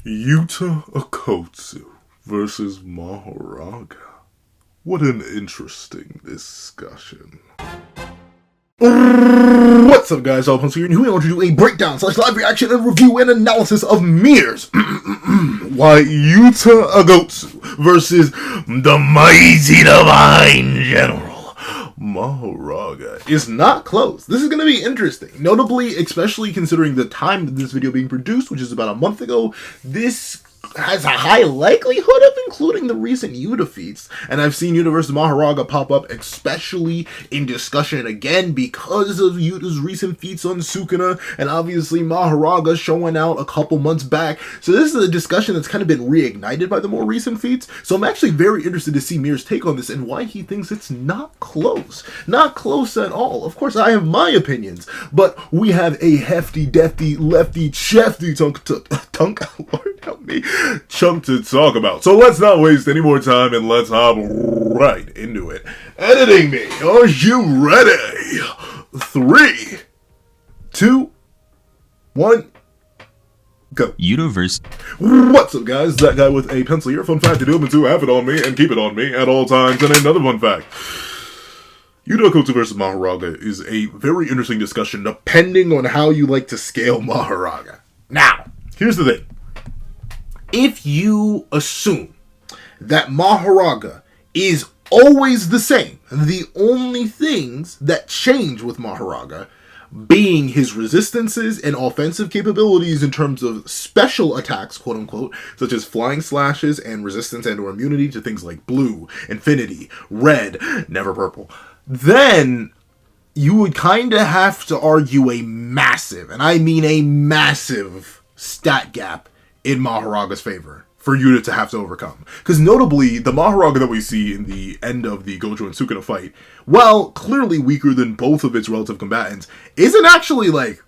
Yuta Akotsu versus Mahoraga. What an interesting discussion. What's up, guys? All here, and we want to do a breakdown / live reaction and review and analysis of Mirror's why Yuta Akotsu versus the mighty divine general Mahoraga is not close. This is going to be interesting. Notably, especially considering the time of this video being produced, which is about a month ago, this has a high likelihood of including the recent Yuta feats, and I've seen Yuta vs. Mahoraga pop up especially in discussion again because of Yuta's recent feats on Sukuna, and obviously Mahoraga showing out a couple months back. So this is a discussion that's kind of been reignited by the more recent feats, so I'm actually very interested to see Mir's take on this and why he thinks it's not close. Not close at all. Of course, I have my opinions, but we have a hefty, defty, lefty, chefty Lord help me, chunk to talk about. So let's not waste any more time and let's hop right into it. Editing me, are you ready? 3, 2, 1, go. Universe. What's up, guys? That guy with a pencil here. Fun fact to do them and to have it on me and keep it on me at all times. And another fun fact. Yuta Akotsu versus Mahoraga is a very interesting discussion depending on how you like to scale Mahoraga. Now, here's the thing. If you assume that Mahoraga is always the same, the only things that change with Mahoraga being his resistances and offensive capabilities in terms of special attacks, quote unquote, such as flying slashes and resistance and or immunity to things like blue, infinity, red, never purple, then you would kind of have to argue a massive, and I mean a massive, stat gap in Mahoraga's favor for Yuta to have to overcome. Because notably, the Mahoraga that we see in the end of the Gojo and Sukuna fight, while clearly weaker than both of its relative combatants, isn't actually, like,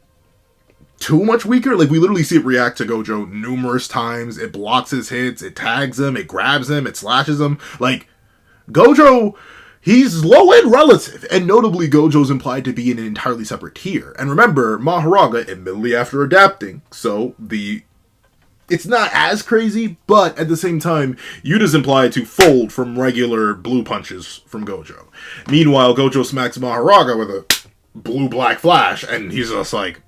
too much weaker. Like, we literally see it react to Gojo numerous times. It blocks his hits, it tags him, it grabs him, it slashes him. Like, Gojo, he's low end relative, and notably Gojo's implied to be in an entirely separate tier. And remember, Mahoraga, admittedly after adapting, so it's not as crazy, but at the same time, Yuta's implied to fold from regular blue punches from Gojo. Meanwhile, Gojo smacks Mahoraga with a blue-black flash, and he's just like,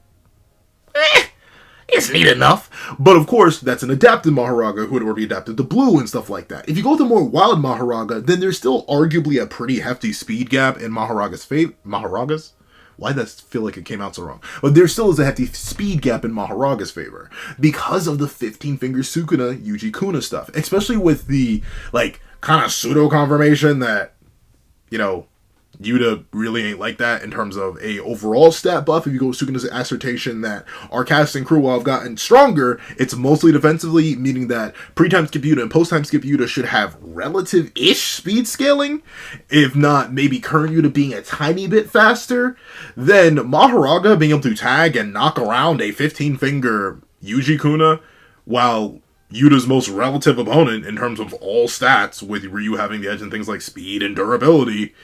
it's neat enough. But of course, that's an adapted Mahoraga who had already adapted to blue and stuff like that. If you go with a more wild Mahoraga, then there's still arguably a pretty hefty speed gap in Mahoraga's favor. Mahoraga's? Why does that feel like it came out so wrong? But there still is a hefty speed gap in Mahoraga's favor because of the 15-finger Sukuna Yuji Kuna stuff. Especially with the, like, kind of pseudo-confirmation that, you know, Yuta really ain't like that in terms of a overall stat buff. If you go with Sukuna's assertion that our cast and crew, while have gotten stronger, it's mostly defensively, meaning that pre-time skip Yuta and post-time skip Yuta should have relative-ish speed scaling, if not maybe current Yuta being a tiny bit faster, then Mahoraga being able to tag and knock around a 15-finger Yuji Kuna, while Yuta's most relative opponent in terms of all stats, with Ryu having the edge in things like speed and durability,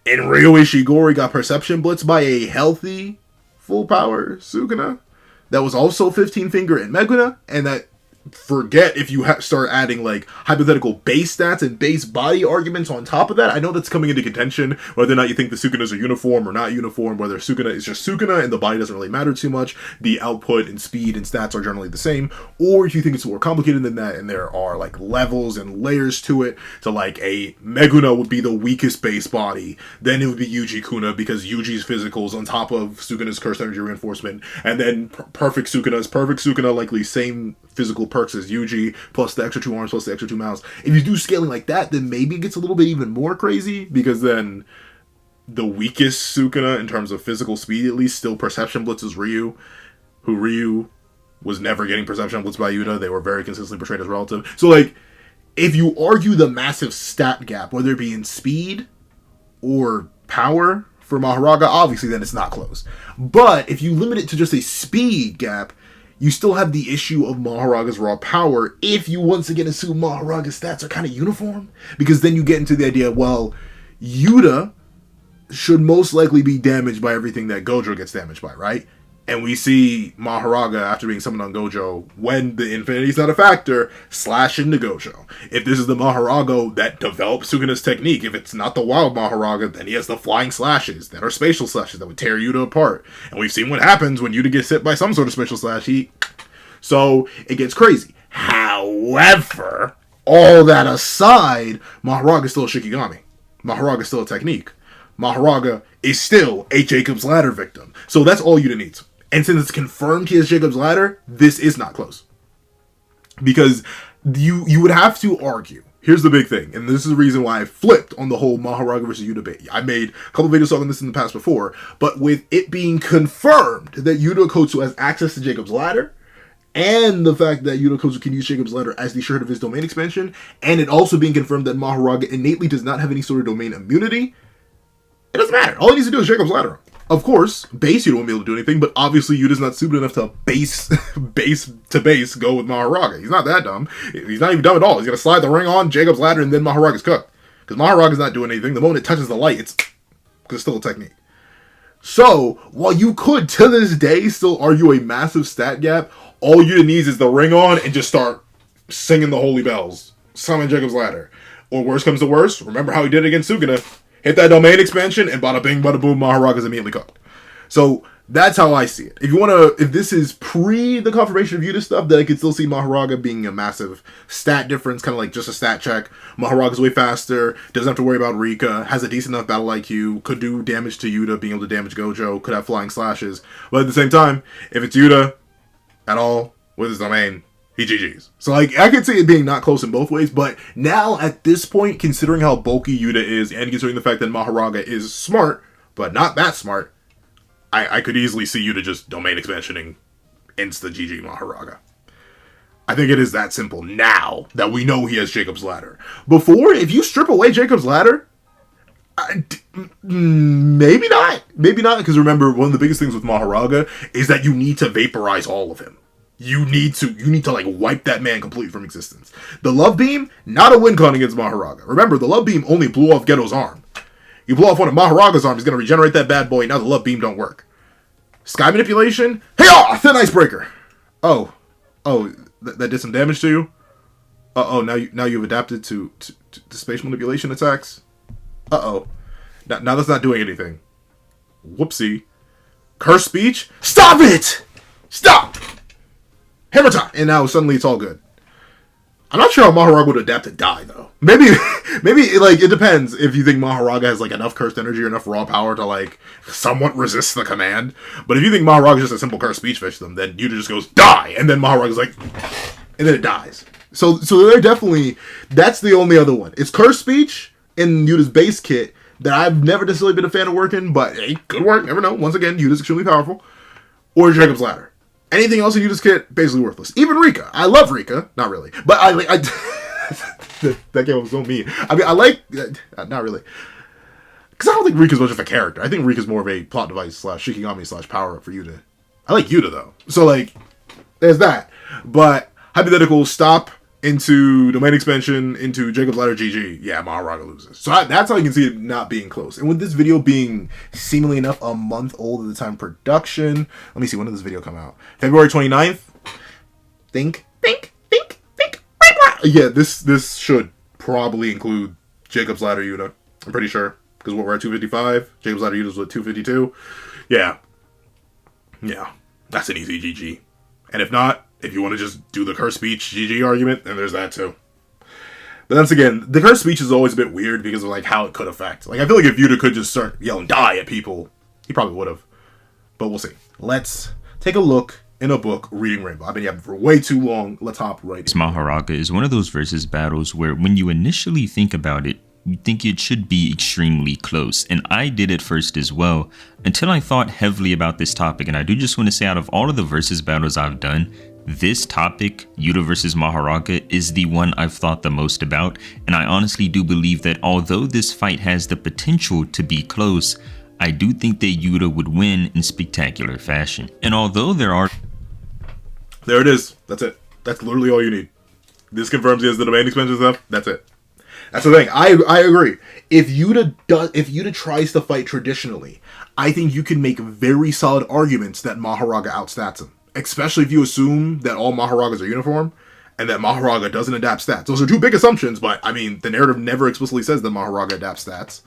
and Ryo Ishigori got perception blitzed by a healthy, full-power Sukuna that was also 15-finger in Meguna, and that, forget if you start adding, like, hypothetical base stats and base body arguments on top of that. I know that's coming into contention, whether or not you think the Sukunas are uniform or not uniform, whether Sukuna is just Sukuna and the body doesn't really matter too much, the output and speed and stats are generally the same, or if you think it's more complicated than that and there are, like, levels and layers to it, so, like, a Meguna would be the weakest base body, then it would be Yuji Kuna because Yuji's physicals on top of Sukuna's cursed energy reinforcement, and then perfect Sukuna, likely same physical perks as Yuji, plus the extra 2 arms, plus the extra 2 mouths. If you do scaling like that, then maybe it gets a little bit even more crazy, because then the weakest Sukuna, in terms of physical speed at least, still perception blitzes Ryu, who Ryu was never getting perception blitzed by Yuta. They were very consistently portrayed as relative. So, like, if you argue the massive stat gap, whether it be in speed or power for Mahoraga, obviously then it's not close. But if you limit it to just a speed gap, you still have the issue of Mahoraga's raw power if you once again assume Mahoraga's stats are kind of uniform. Because then you get into the idea, well, Yuta should most likely be damaged by everything that Gojo gets damaged by, right? And we see Mahoraga, after being summoned on Gojo, when the infinity's not a factor, slash into Gojo. If this is the Mahoraga that develops Sukuna's technique, if it's not the wild Mahoraga, then he has the flying slashes that are spatial slashes that would tear Yuta apart. And we've seen what happens when Yuta gets hit by some sort of spatial slash. So it gets crazy. However, all that aside, Mahoraga is still a Shikigami. Mahoraga is still a technique. Mahoraga is still a Jacob's Ladder victim. So that's all Yuta needs. And since it's confirmed he has Jacob's Ladder, this is not close. Because you would have to argue. Here's the big thing, and this is the reason why I flipped on the whole Mahoraga versus Yuta debate. I made a couple videos on this in the past before, but with it being confirmed that Yuta Kotsu has access to Jacob's Ladder, and the fact that Yuta Kotsu can use Jacob's Ladder as the shirt of his domain expansion, and it also being confirmed that Mahoraga innately does not have any sort of domain immunity, it doesn't matter. All he needs to do is Jacob's Ladder. Of course, base Yuta won't be able to do anything, but obviously Yuta's not stupid enough to base go with Mahoraga. He's not that dumb. He's not even dumb at all. He's going to slide the ring on, Jacob's Ladder, and then Mahoraga's cooked. Because Mahoraga's not doing anything. The moment it touches the light, it's still a technique. So, while you could, to this day, still argue a massive stat gap, all Yuta needs is the ring on and just start singing the holy bells. Summon Jacob's Ladder. Or worse comes to worse, remember how he did it against Sukuna. Hit that domain expansion, and bada bing, bada boom, Mahoraga's immediately cooked. So, that's how I see it. If this is pre the confirmation of Yuta stuff, then I could still see Mahoraga being a massive stat difference, kind of like just a stat check. Mahoraga's way faster, doesn't have to worry about Rika, has a decent enough battle IQ, could do damage to Yuta, being able to damage Gojo, could have flying slashes. But at the same time, if it's Yuta at all with his domain, he GG's. So, I could see it being not close in both ways, but now, at this point, considering how bulky Yuta is, and considering the fact that Mahoraga is smart, but not that smart, I could easily see Yuta just domain expansioning insta GG Mahoraga. I think it is that simple now that we know he has Jacob's Ladder. Before, if you strip away Jacob's Ladder, maybe not. Maybe not, because remember, one of the biggest things with Mahoraga is that you need to vaporize all of him. You need to like wipe that man completely from existence. The Love Beam, not a win con against Mahoraga. Remember, the Love Beam only blew off Geto's arm. You blow off one of Mahoraga's arms, he's going to regenerate that bad boy. Now the Love Beam don't work. Sky Manipulation? Hey-ah! Thin Icebreaker! Oh, that did some damage to you? Now you've adapted to spatial manipulation attacks? Now that's not doing anything. Whoopsie. Curse Speech? Stop it! Stop! Hammer time! And now suddenly it's all good. I'm not sure how Mahoraga would adapt to die, though. Maybe, it depends if you think Mahoraga has, enough cursed energy or enough raw power to, somewhat resist the command. But if you think Mahoraga is just a simple cursed speech victim, then Yuta just goes, die! And then Mahoraga's and then it dies. So they're definitely, that's the only other one. It's cursed speech in Yuta's base kit that I've never necessarily been a fan of working, but hey, could work, never know. Once again, Yuta's extremely powerful. Or Jacob's Ladder. Anything else in Yuta's kit, basically worthless. Even Rika. I love Rika. Not really. But I that game was so mean. I like... not really. Because I don't think Rika's much of a character. I think Rika's more of a plot device / Shikigami / power-up for Yuta. I like Yuta, though. So, there's that. But, hypothetical, stop into domain expansion, into Jacob's Ladder GG. Yeah, Mahoraga loses. So that's how you can see it not being close. And with this video being seemingly enough a month old at the time of production, let me see, when did this video come out? February 29th? Think. Yeah, this should probably include Jacob's Ladder Yuta. I'm pretty sure. Because we're at 255. Jacob's Ladder Yuta's at 252. Yeah. That's an easy GG. And if not, if you want to just do the curse speech GG argument, then there's that too. But once again, the curse speech is always a bit weird because of how it could affect. I feel like if Yuta could just start yelling die at people, he probably would have. But we'll see. Let's take a look in a book, Reading Rainbow. I've been yapping for way too long. Let's hop right in. Mahoraga is one of those versus battles where when you initially think about it, you think it should be extremely close, and I did it first as well, until I thought heavily about this topic. And I do just want to say, out of all of the versus battles I've done, this topic, Yuta versus Mahoraga, is the one I've thought the most about, and I honestly do believe that although this fight has the potential to be close, I do think that Yuta would win in spectacular fashion. And although there it is. That's it. That's literally all you need. This confirms he has the domain expansion stuff. That's it. That's the thing. I agree. If Yuta tries to fight traditionally, I think you can make very solid arguments that Mahoraga outstats him. Especially if you assume that all Mahoragas are uniform and that Mahoraga doesn't adapt stats. Those are two big assumptions, but I mean, the narrative never explicitly says that Mahoraga adapts stats.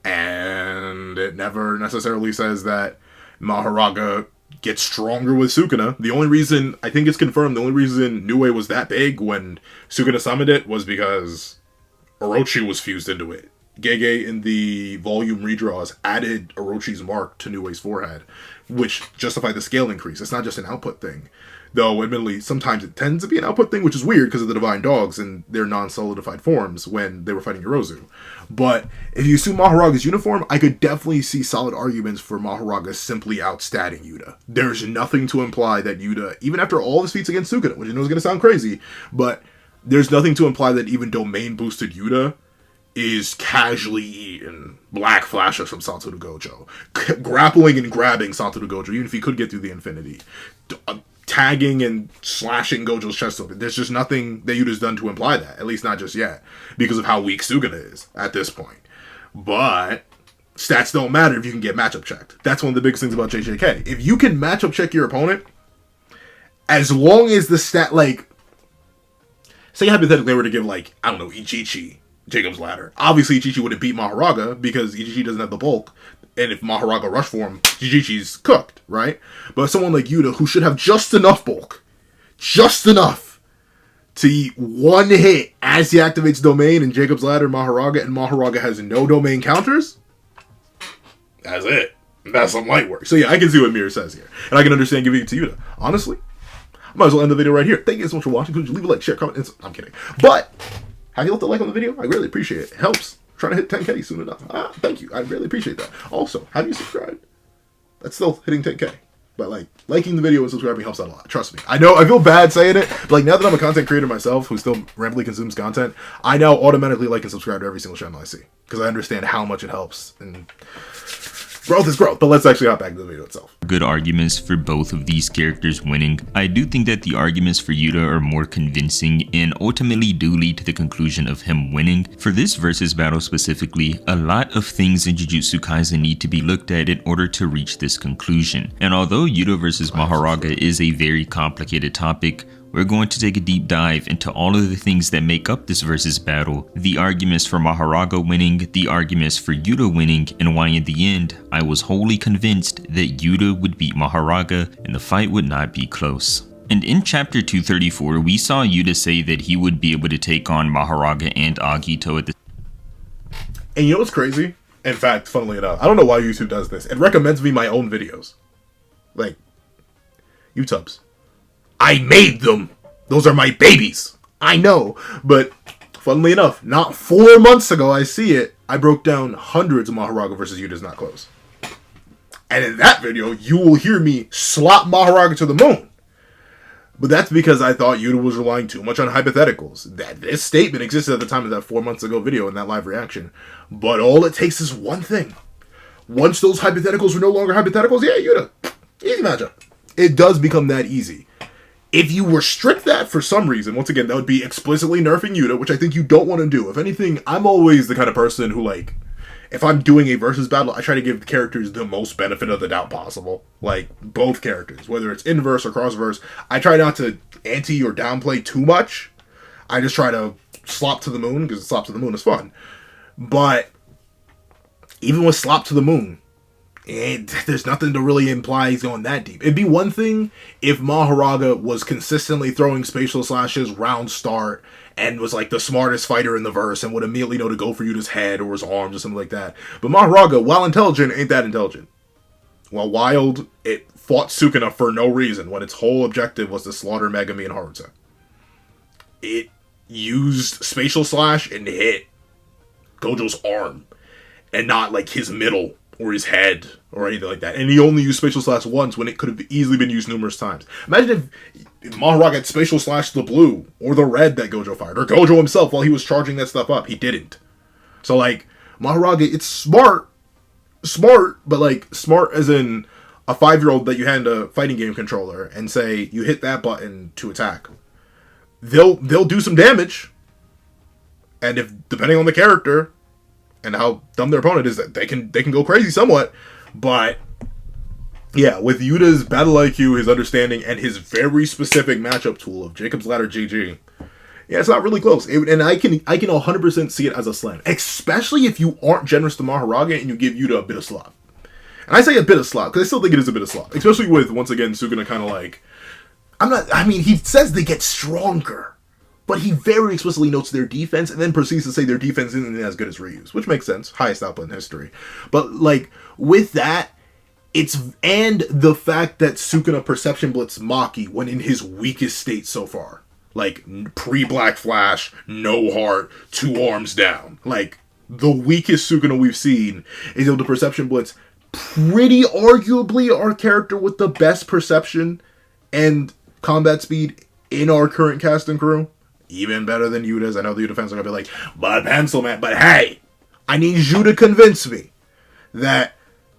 And it never necessarily says that Mahoraga gets stronger with Sukuna. The only reason, I think it's confirmed, the only reason Nue was that big when Sukuna summoned it was because Orochi was fused into it. Gege in the volume redraws added Orochi's mark to Nue's forehead, which justified the scale increase. It's not just an output thing. Though, admittedly, sometimes it tends to be an output thing, which is weird because of the Divine Dogs and their non-solidified forms when they were fighting Yorozu. But if you assume Mahoraga's uniform, I could definitely see solid arguments for Mahoraga simply outstatting Yuta. There's nothing to imply that Yuta, even after all his feats against Sukuna, which I know is going to sound crazy, but there's nothing to imply that even domain-boosted Yuta is casually eating black flashes from Satoru Gojo. Grappling and grabbing Satoru Gojo, even if he could get through the infinity. Tagging and slashing Gojo's chest open. There's just nothing that Yuta's done to imply that. At least not just yet. Because of how weak Sukuna is at this point. But stats don't matter if you can get matchup checked. That's one of the biggest things about JJK. If you can matchup check your opponent, as long as the stat, like, say hypothetically they were to give, like, I don't know, Ichichi Jacob's Ladder. Obviously Ichichi wouldn't beat Mahoraga because Ichichi doesn't have the bulk. And if Mahoraga rushed for him, Jijichi's cooked, right? But someone like Yuta, who should have just enough bulk, just enough to eat one hit as he activates domain in Jacob's Ladder, Mahoraga, and Mahoraga has no domain counters, that's it. That's some light work. So yeah, I can see what Mir says here. And I can understand giving it to Yuta. Honestly, I might as well end the video right here. Thank you so much for watching. Could you leave a like, share, comment? I'm kidding. But, have you left a like on the video? I really appreciate it. It helps. Trying to hit 10K soon enough. Thank you. I really appreciate that. Also, have you subscribed? That's still hitting 10K. But, like, liking the video and subscribing helps out a lot. Trust me. I know, I feel bad saying it. But, like, now that I'm a content creator myself who still rampantly consumes content, I now automatically like and subscribe to every single channel I see. Because I understand how much it helps. And growth is growth. But let's actually hop back to the video itself. Good arguments for both of these characters winning. I do think that the arguments for Yuta are more convincing and ultimately do lead to the conclusion of him winning. For this versus battle specifically, a lot of things in Jujutsu Kaisen need to be looked at in order to reach this conclusion. And although Yuta versus Mahoraga is a very complicated topic, we're going to take a deep dive into all of the things that make up this versus battle, the arguments for Mahoraga winning, the arguments for Yuta winning, and why in the end, I was wholly convinced that Yuta would beat Mahoraga and the fight would not be close. And in chapter 234, we saw Yuta say that he would be able to take on Mahoraga and Agito at the... And you know what's crazy? In fact, funnily enough, I don't know why YouTube does this. It recommends me my own videos. Like, YouTubes. I made them. Those are my babies. I know. But, funnily enough, not 4 months ago, I see it, I broke down hundreds of Mahoraga versus Yuta's Not Close. And in that video, you will hear me slap Mahoraga to the moon. But that's because I thought Yuta was relying too much on hypotheticals. That this statement existed at the time of that 4 months ago video in that live reaction. But all it takes is one thing. Once those hypotheticals were no longer hypotheticals, yeah, Yuta, easy matchup. It does become that easy. If you restrict that for some reason, once again, that would be explicitly nerfing Yuta, which I think you don't want to do. If anything, I'm always the kind of person who, like, if I'm doing a versus battle, I try to give the characters the most benefit of the doubt possible. Like, both characters, whether it's inverse or cross-verse. I try not to anti or downplay too much. I just try to slop to the moon, because slop to the moon is fun. But, even with slop to the moon, there's nothing to really imply he's going that deep. It'd be one thing if Mahoraga was consistently throwing spatial slashes, round start, and was like the smartest fighter in the verse and would immediately know to go for Yuta's head or his arms or something like that. But Mahoraga, while intelligent, ain't that intelligent. While wild, it fought Sukuna for no reason when its whole objective was to slaughter Megami and Haruta. It used spatial slash and hit Gojo's arm and not like his middle or his head, or anything like that. And he only used spatial slash once when it could have easily been used numerous times. Imagine if Mahoraga had spatial slashed the blue, or the red that Gojo fired, or Gojo himself while he was charging that stuff up. He didn't. So, like, Mahoraga, it's smart, but, like, smart as in a 5-year-old that you hand a fighting game controller and say, you hit that button to attack. They'll do some damage, And if, depending on the character and how dumb their opponent is, that they can go crazy somewhat. But yeah, with Yuta's battle IQ, his understanding, and his very specific matchup tool of Jacob's Ladder GG, yeah, it's not really close. And I can 100% see it as a slam, especially if you aren't generous to Mahoraga and you give Yuta a bit of slop. And I say a bit of slop because I still think it is a bit of slop, especially with, once again, Sukuna kind of like, he says they get stronger, but he very explicitly notes their defense and then proceeds to say their defense isn't as good as Ryu's, which makes sense. Highest output in history. But, like, with that, and the fact that Sukuna perception blitzed Maki when in his weakest state so far. Like, pre-Black Flash, no heart, 2 arms down. Like, the weakest Sukuna we've seen is able to perception blitz pretty arguably our character with the best perception and combat speed in our current cast and crew. Even better than Yuta's. I know the Yuta fans are going to be like, but Pencil Man, but hey, I need you to convince me that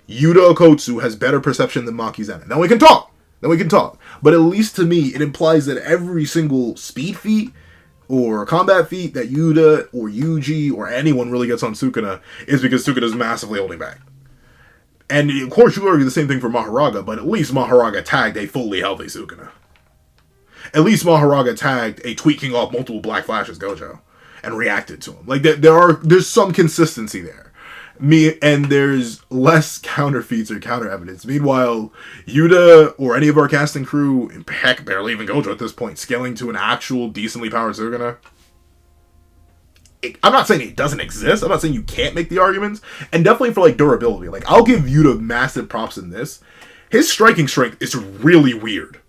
Yuta Okotsu has better perception than Maki Zenin. Then we can talk. But at least to me, it implies that every single speed feat or combat feat that Yuta or Yuji or anyone really gets on Sukuna is because Sukuna is massively holding back. And of course, you argue the same thing for Mahoraga, but at least Mahoraga tagged a fully healthy Sukuna. At least Mahoraga tagged a tweaking off multiple Black Flashes Gojo and reacted to him. Like, there's some consistency there. And there's less counter feats or counter evidence. Meanwhile, Yuta or any of our cast and crew, heck, barely even Gojo at this point, scaling to an actual decently powered Sukuna. I'm not saying it doesn't exist. I'm not saying you can't make the arguments. And definitely for, like, durability. Like, I'll give Yuta massive props in this. His striking strength is really weird.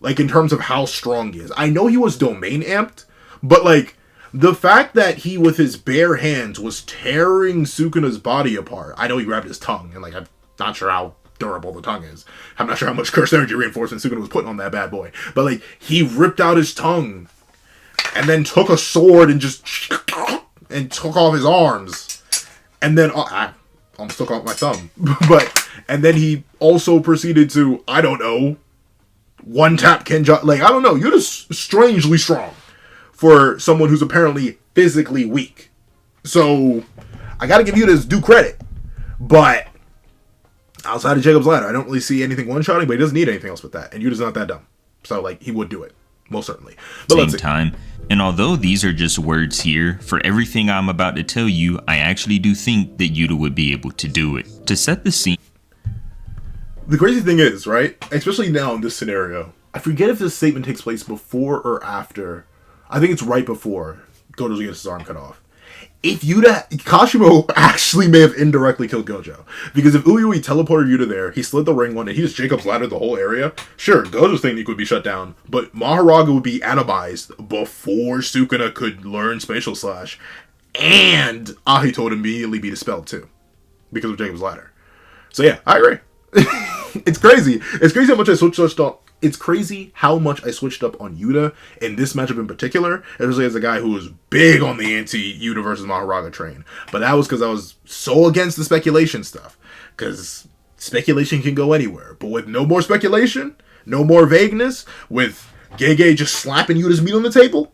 Like, in terms of how strong he is. I know he was domain amped, but, like, the fact that he, with his bare hands, was tearing Sukuna's body apart. I know he grabbed his tongue, and, like, I'm not sure how durable the tongue is. I'm not sure how much curse energy reinforcement Sukuna was putting on that bad boy. But, like, he ripped out his tongue, and then took a sword and just... and took off his arms. And then... I almost took off my thumb. But... And then he also proceeded to, I don't know, one-tap kenjaku. Like, I don't know. You're just strangely strong for someone who's apparently physically weak. So, I gotta give you this due credit. But, outside of Jacob's Ladder, I don't really see anything one-shotting, but he doesn't need anything else with that. And Yuta's not that dumb. So, like, he would do it. Most certainly. But same time. And although these are just words here, for everything I'm about to tell you, I actually do think that Yuta would be able to do it. To set the scene. The crazy thing is, right, especially now in this scenario, I forget if this statement takes place before or after. I think it's right before Gojo gets his arm cut off. If Kashimo actually may have indirectly killed Gojo. Because if Uyui teleported Yuta there, he slid the ring one, and he just Jacob's Ladder the whole area, sure, Gojo's technique would be shut down, but Mahoraga would be atomized before Sukuna could learn Spatial Slash, and Ahito would immediately be dispelled too, because of Jacob's Ladder. So yeah, I agree. It's crazy. It's crazy how much I switched up. It's crazy how much I switched up on Yuta in this matchup in particular, especially as a guy who was big on the anti-Yuta versus Mahoraga train. But that was because I was so against the speculation stuff. Because speculation can go anywhere. But with no more speculation, no more vagueness, with Gege just slapping Yuta's meat on the table,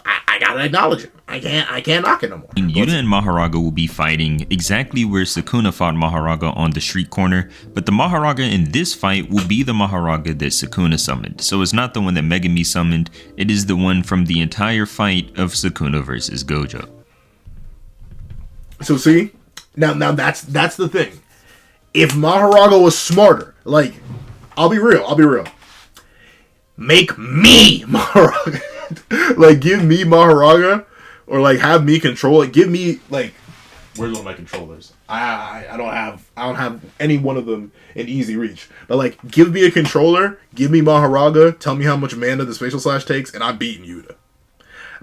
I gotta acknowledge it. I can't knock it no more. Yuta and Mahoraga will be fighting exactly where Sukuna fought Mahoraga on the street corner, but the Mahoraga in this fight will be the Mahoraga that Sukuna summoned. So it's not the one that Megami summoned, it is the one from the entire fight of Sukuna versus Gojo. So see, now that's the thing. If Mahoraga was smarter, like, I'll be real. Make me Mahoraga. Like, give me Mahoraga, or like have me control it. Give me, like, where's all my controllers? I don't have any one of them in easy reach. But like, give me a controller, give me Mahoraga, tell me how much mana the Spatial Slash takes, and I'm beating Yuta.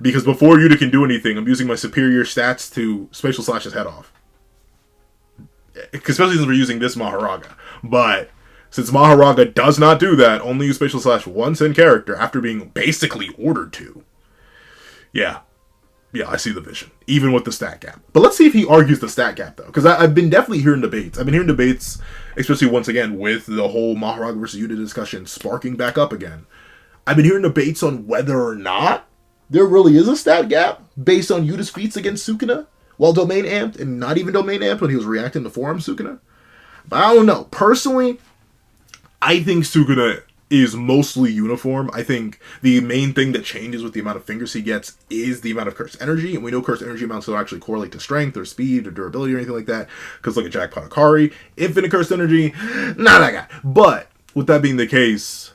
Because before Yuta can do anything, I'm using my superior stats to Spatial Slash his head off. Especially since we're using this Mahoraga. But since Mahoraga does not do that, only use Spatial Slash once in character after being basically ordered to. Yeah, I see the vision. Even with the stat gap. But let's see if he argues the stat gap, though. Because I've been definitely hearing debates. I've been hearing debates, especially once again, with the whole Mahoraga versus Yuta discussion sparking back up again. I've been hearing debates on whether or not there really is a stat gap based on Yuta's feats against Sukuna while domain amped and not even domain amped when he was reacting to forearm Sukuna. But I don't know. Personally, I think Sukuna is mostly uniform. I think the main thing that changes with the amount of fingers he gets is the amount of cursed energy, and we know cursed energy amounts don't actually correlate to strength or speed or durability or anything like that, because look at Jackpot Akari, infinite cursed energy, not that guy. But with that being the case,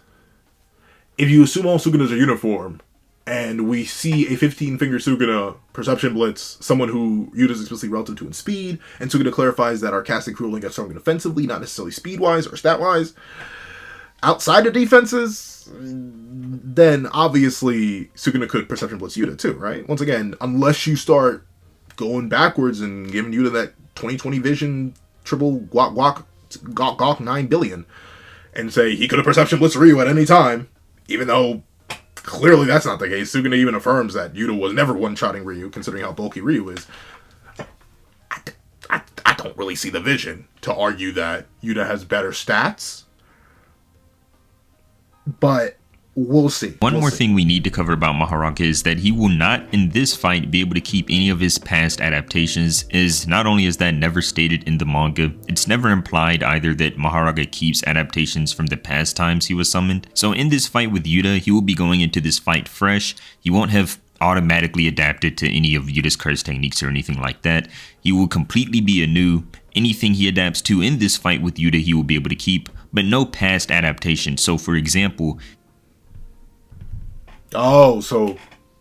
if you assume all Sukunas are uniform, and we see a 15-finger Sukuna Perception Blitz, someone who Yuta's explicitly relative to in speed, and Sukuna clarifies that our casting crew only gets stronger defensively, not necessarily speed-wise or stat-wise, outside of defenses, then obviously Sukuna could Perception Blitz Yuta too, right? Once again, unless you start going backwards and giving Yuta that 20/20 vision, triple Gok 9 billion, and say he could have Perception Blitz Ryu at any time, even though clearly that's not the case. Sukuna even affirms that Yuta was never one-shotting Ryu, considering how bulky Ryu is. I don't really see the vision to argue that Yuta has better stats. But we'll see. One more thing we need to cover about Mahoraga is that he will not, in this fight, be able to keep any of his past adaptations, as not only is that never stated in the manga, it's never implied either that Mahoraga keeps adaptations from the past times he was summoned. So in this fight with Yuta, he will be going into this fight fresh. He won't have automatically adapted to any of Yuta's curse techniques or anything like that. He will completely be anew. Anything he adapts to in this fight with Yuta, he will be able to keep, but no past adaptation. So for example... Oh, so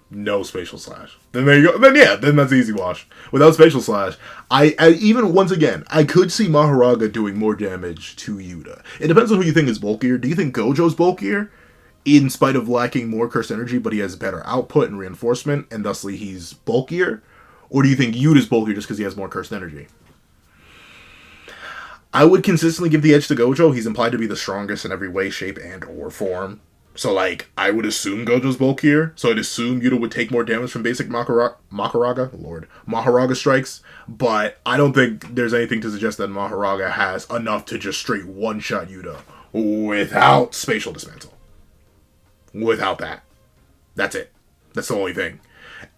no spatial slash. Then there you go. Then yeah, then that's easy wash. Without spatial slash, I even, once again, I could see Mahoraga doing more damage to Yuta. It depends on who you think is bulkier. Do you think Gojo's bulkier, in spite of lacking more cursed energy, but he has better output and reinforcement, and thusly he's bulkier? Or do you think Yuta's bulkier just because he has more cursed energy? I would consistently give the edge to Gojo. He's implied to be the strongest in every way, shape, and or form. So, like, I would assume Gojo's bulkier. So I'd assume Yuta would take more damage from basic Mahoraga strikes. But I don't think there's anything to suggest that Mahoraga has enough to just straight one-shot Yuta without spatial dismantle. Without that. That's it. That's the only thing.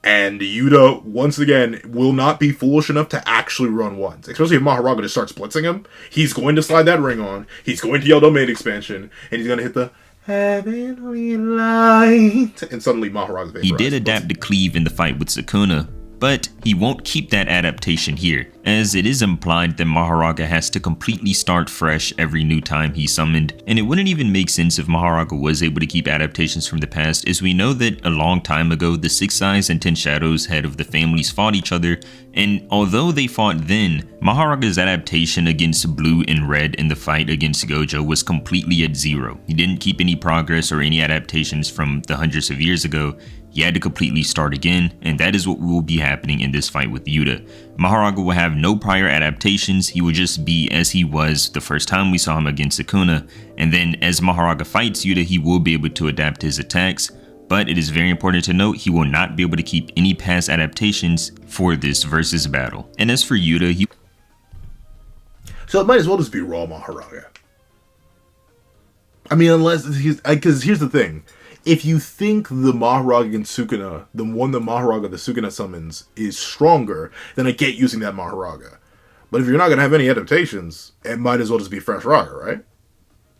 And Yuta, once again, will not be foolish enough to actually run once. Especially if Mahoraga just starts blitzing him. He's going to slide that ring on. He's going to yell domain expansion. And he's going to hit the heavenly light. And suddenly Mahoraga vaporizes. He did adapt to cleave in the fight with Sukuna, but he won't keep that adaptation here, as it is implied that Mahoraga has to completely start fresh every new time he's summoned, and it wouldn't even make sense if Mahoraga was able to keep adaptations from the past, as we know that a long time ago the 6 Eyes and 10 Shadows head of the families fought each other, and although they fought then, Mahoraga's adaptation against Blue and Red in the fight against Gojo was completely at 0. He didn't keep any progress or any adaptations from the hundreds of years ago. He had to completely start again, and that is what will be happening in this fight with Yuta. Mahoraga will have no prior adaptations. He will just be as he was the first time we saw him against Sukuna, and then as Mahoraga fights Yuta, he will be able to adapt his attacks, but it is very important to note he will not be able to keep any past adaptations for this versus battle. And as for Yuta, so it might as well just be raw Mahoraga. I mean, unless he's, because here's the thing. If you think the Mahoraga against Sukuna, the one the Mahoraga the Sukuna summons, is stronger, then I get using that Mahoraga. But if you're not going to have any adaptations, it might as well just be fresh Raga, right?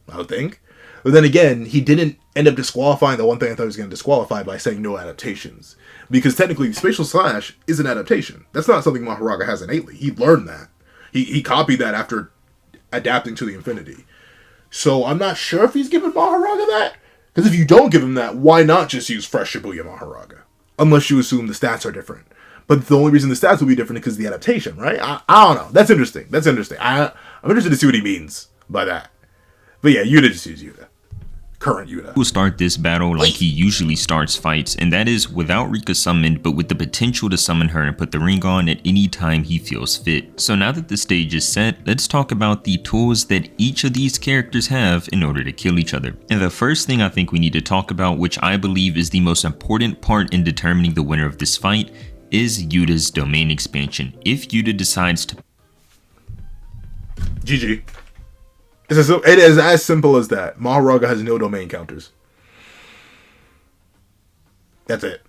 I would think. But then again, he didn't end up disqualifying the one thing I thought he was going to disqualify by saying no adaptations. Because technically, Spatial Slash is an adaptation. That's not something Mahoraga has innately. He learned that. He copied that after adapting to the Infinity. So I'm not sure if he's giving Mahoraga that. Because if you don't give him that, why not just use fresh Shibuya Mahoraga? Unless you assume the stats are different. But the only reason the stats will be different is because of the adaptation, right? I don't know. That's interesting. I'm interested to see what he means by that. But yeah, Yuta just use Yuta. Current Yuta will start this battle like he usually starts fights, and that is without Rika summoned, but with the potential to summon her and put the ring on at any time he feels fit. So now that the stage is set, let's talk about the tools that each of these characters have in order to kill each other. And the first thing I think we need to talk about, which I believe is the most important part in determining the winner of this fight, is Yuta's domain expansion. If Yuta decides to... GG. It is as simple as that. Mahoraga has no domain counters. That's it.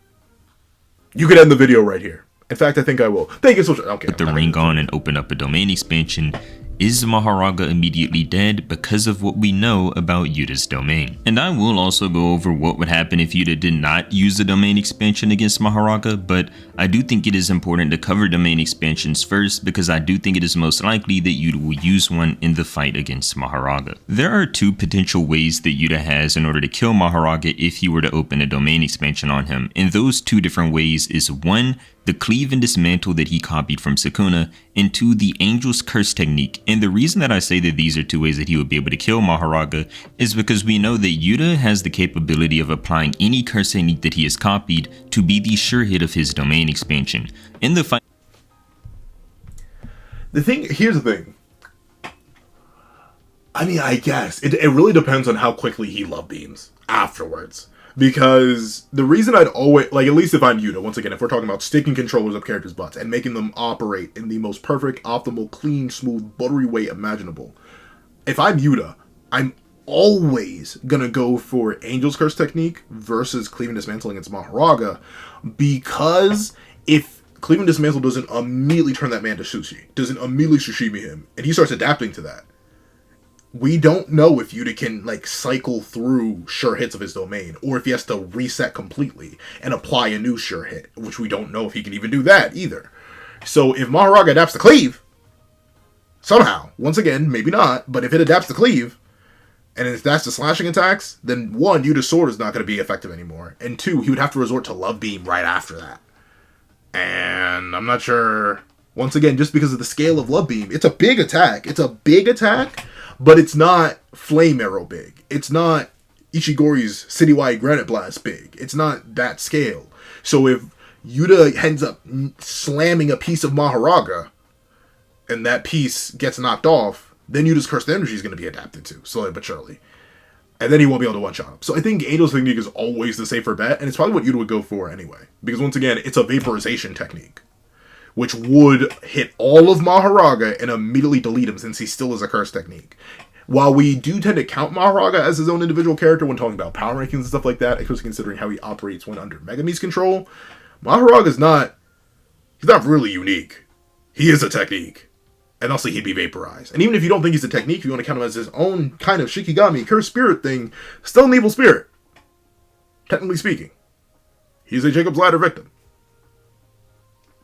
You could end the video right here. In fact, I think I will. Thank you so much. Okay. Put the ring on and open up a domain expansion. Is Mahoraga immediately dead because of what we know about Yuta's domain? And I will also go over what would happen if Yuta did not use the domain expansion against Mahoraga, but I do think it is important to cover domain expansions first because I do think it is most likely that Yuta will use one in the fight against Mahoraga. There are two potential ways that Yuta has in order to kill Mahoraga if he were to open a domain expansion on him, and those two different ways is 1, the cleave and dismantle that he copied from Sukuna, and 2, the Angel's Curse technique. And the reason that I say that these are two ways that he would be able to kill Mahoraga is because we know that Yuta has the capability of applying any curse technique that he has copied to be the sure hit of his domain expansion. In the fight, here's the thing. I mean, I guess it really depends on how quickly he love beams afterwards. Because the reason I'd always, like, at least if I'm Yuta, once again, if we're talking about sticking controllers up characters' butts and making them operate in the most perfect, optimal, clean, smooth, buttery way imaginable, if I'm Yuta, I'm always gonna go for Angel's Curse technique versus Cleave and Dismantle against Mahoraga, because if Cleave and Dismantle doesn't immediately turn that man to sushi, doesn't immediately sashimi him, and he starts adapting to that, we don't know if Yuta can, like, cycle through sure hits of his domain, or if he has to reset completely and apply a new sure hit, which we don't know if he can even do that either. So if Mahoraga adapts to cleave, somehow, once again, maybe not, but if it adapts to cleave, and if that's the slashing attacks, then 1, Yuta's sword is not going to be effective anymore, and 2, he would have to resort to Love Beam right after that. And I'm not sure, once again, just because of the scale of Love Beam, it's a big attack. It's a big attack, but it's not Flame Arrow big. It's not Ichigori's Citywide Granite Blast big. It's not that scale. So if Yuta ends up slamming a piece of Mahoraga, and that piece gets knocked off, then Yuta's Cursed Energy is going to be adapted to, slowly but surely. And then he won't be able to one-shot him. So I think Angel's technique is always the safer bet, and it's probably what Yuta would go for anyway. Because once again, it's a vaporization technique, which would hit all of Mahoraga and immediately delete him since he still is a curse technique. While we do tend to count Mahoraga as his own individual character when talking about power rankings and stuff like that, especially considering how he operates when under Megumi's control, Mahoraga's he's not really unique. He is a technique. And also he'd be vaporized. And even if you don't think he's a technique, if you want to count him as his own kind of Shikigami, cursed spirit thing, still an evil spirit. Technically speaking. He's a Jacob's Ladder victim.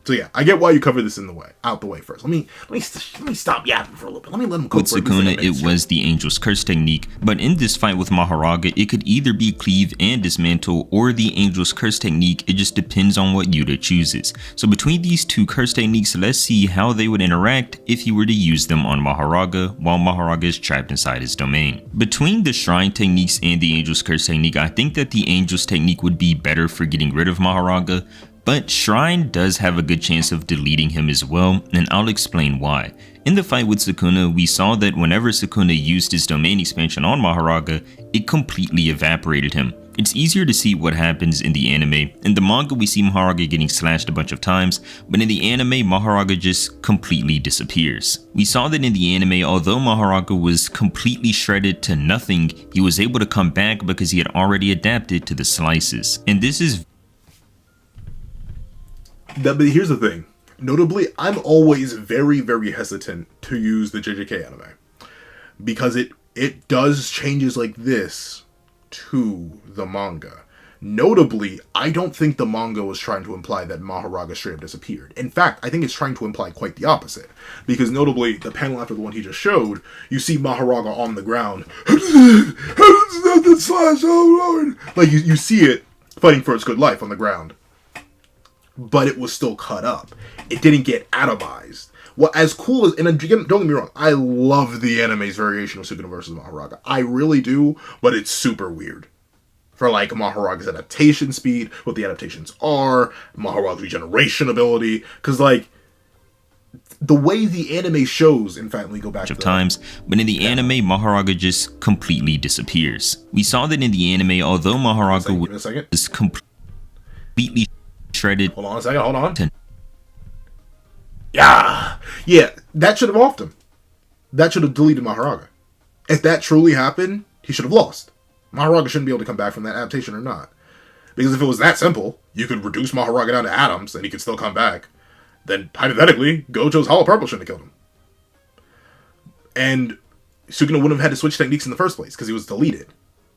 So yeah, I get why you cover this out the way first. Let me stop yapping for a little bit. Let me let him cook. With Sukuna, it was the Angel's Curse technique, but in this fight with Mahoraga, it could either be Cleave and Dismantle or the Angel's Curse technique. It just depends on what Yuta chooses. So between these two curse techniques, let's see how they would interact if he were to use them on Mahoraga while Mahoraga is trapped inside his domain. Between the Shrine techniques and the Angel's Curse technique, I think that the Angel's technique would be better for getting rid of Mahoraga, but Shrine does have a good chance of deleting him as well, and I'll explain why. In the fight with Sukuna, we saw that whenever Sukuna used his domain expansion on Mahoraga, it completely evaporated him. It's easier to see what happens in the anime. In the manga, we see Mahoraga getting slashed a bunch of times, but in the anime, Mahoraga just completely disappears. We saw that in the anime, although Mahoraga was completely shredded to nothing, he was able to come back because he had already adapted to the slices. And this is but here's the thing. Notably, I'm always very, very hesitant to use the JJK anime. Because it does changes like this to the manga. Notably, I don't think the manga was trying to imply that Mahoraga straight up disappeared. In fact, I think it's trying to imply quite the opposite. Because notably, the panel after the one he just showed, you see Mahoraga on the ground. Like, you see it fighting for its good life on the ground. But it was still cut up. It didn't get atomized. Well, as cool as, and again, don't get me wrong, I love the anime's variation of Sukuna versus Mahoraga. I really do, but it's super weird. For like Mahoraga's adaptation speed, what the adaptations are, Mahoraga's regeneration ability, because like, the way the anime shows, in fact, we go back to times, but in the anime, Mahoraga just completely disappears. We saw that in the anime, although Mahoraga was completely shredded. Hold on a second, hold on. Yeah, that should have offed him. That should have deleted Mahoraga. If that truly happened, he should have lost. Mahoraga shouldn't be able to come back from that adaptation or not. Because if it was that simple, you could reduce Mahoraga down to atoms and he could still come back. Then, hypothetically, Gojo's Hollow Purple shouldn't have killed him. And Sukuna wouldn't have had to switch techniques in the first place because he was deleted.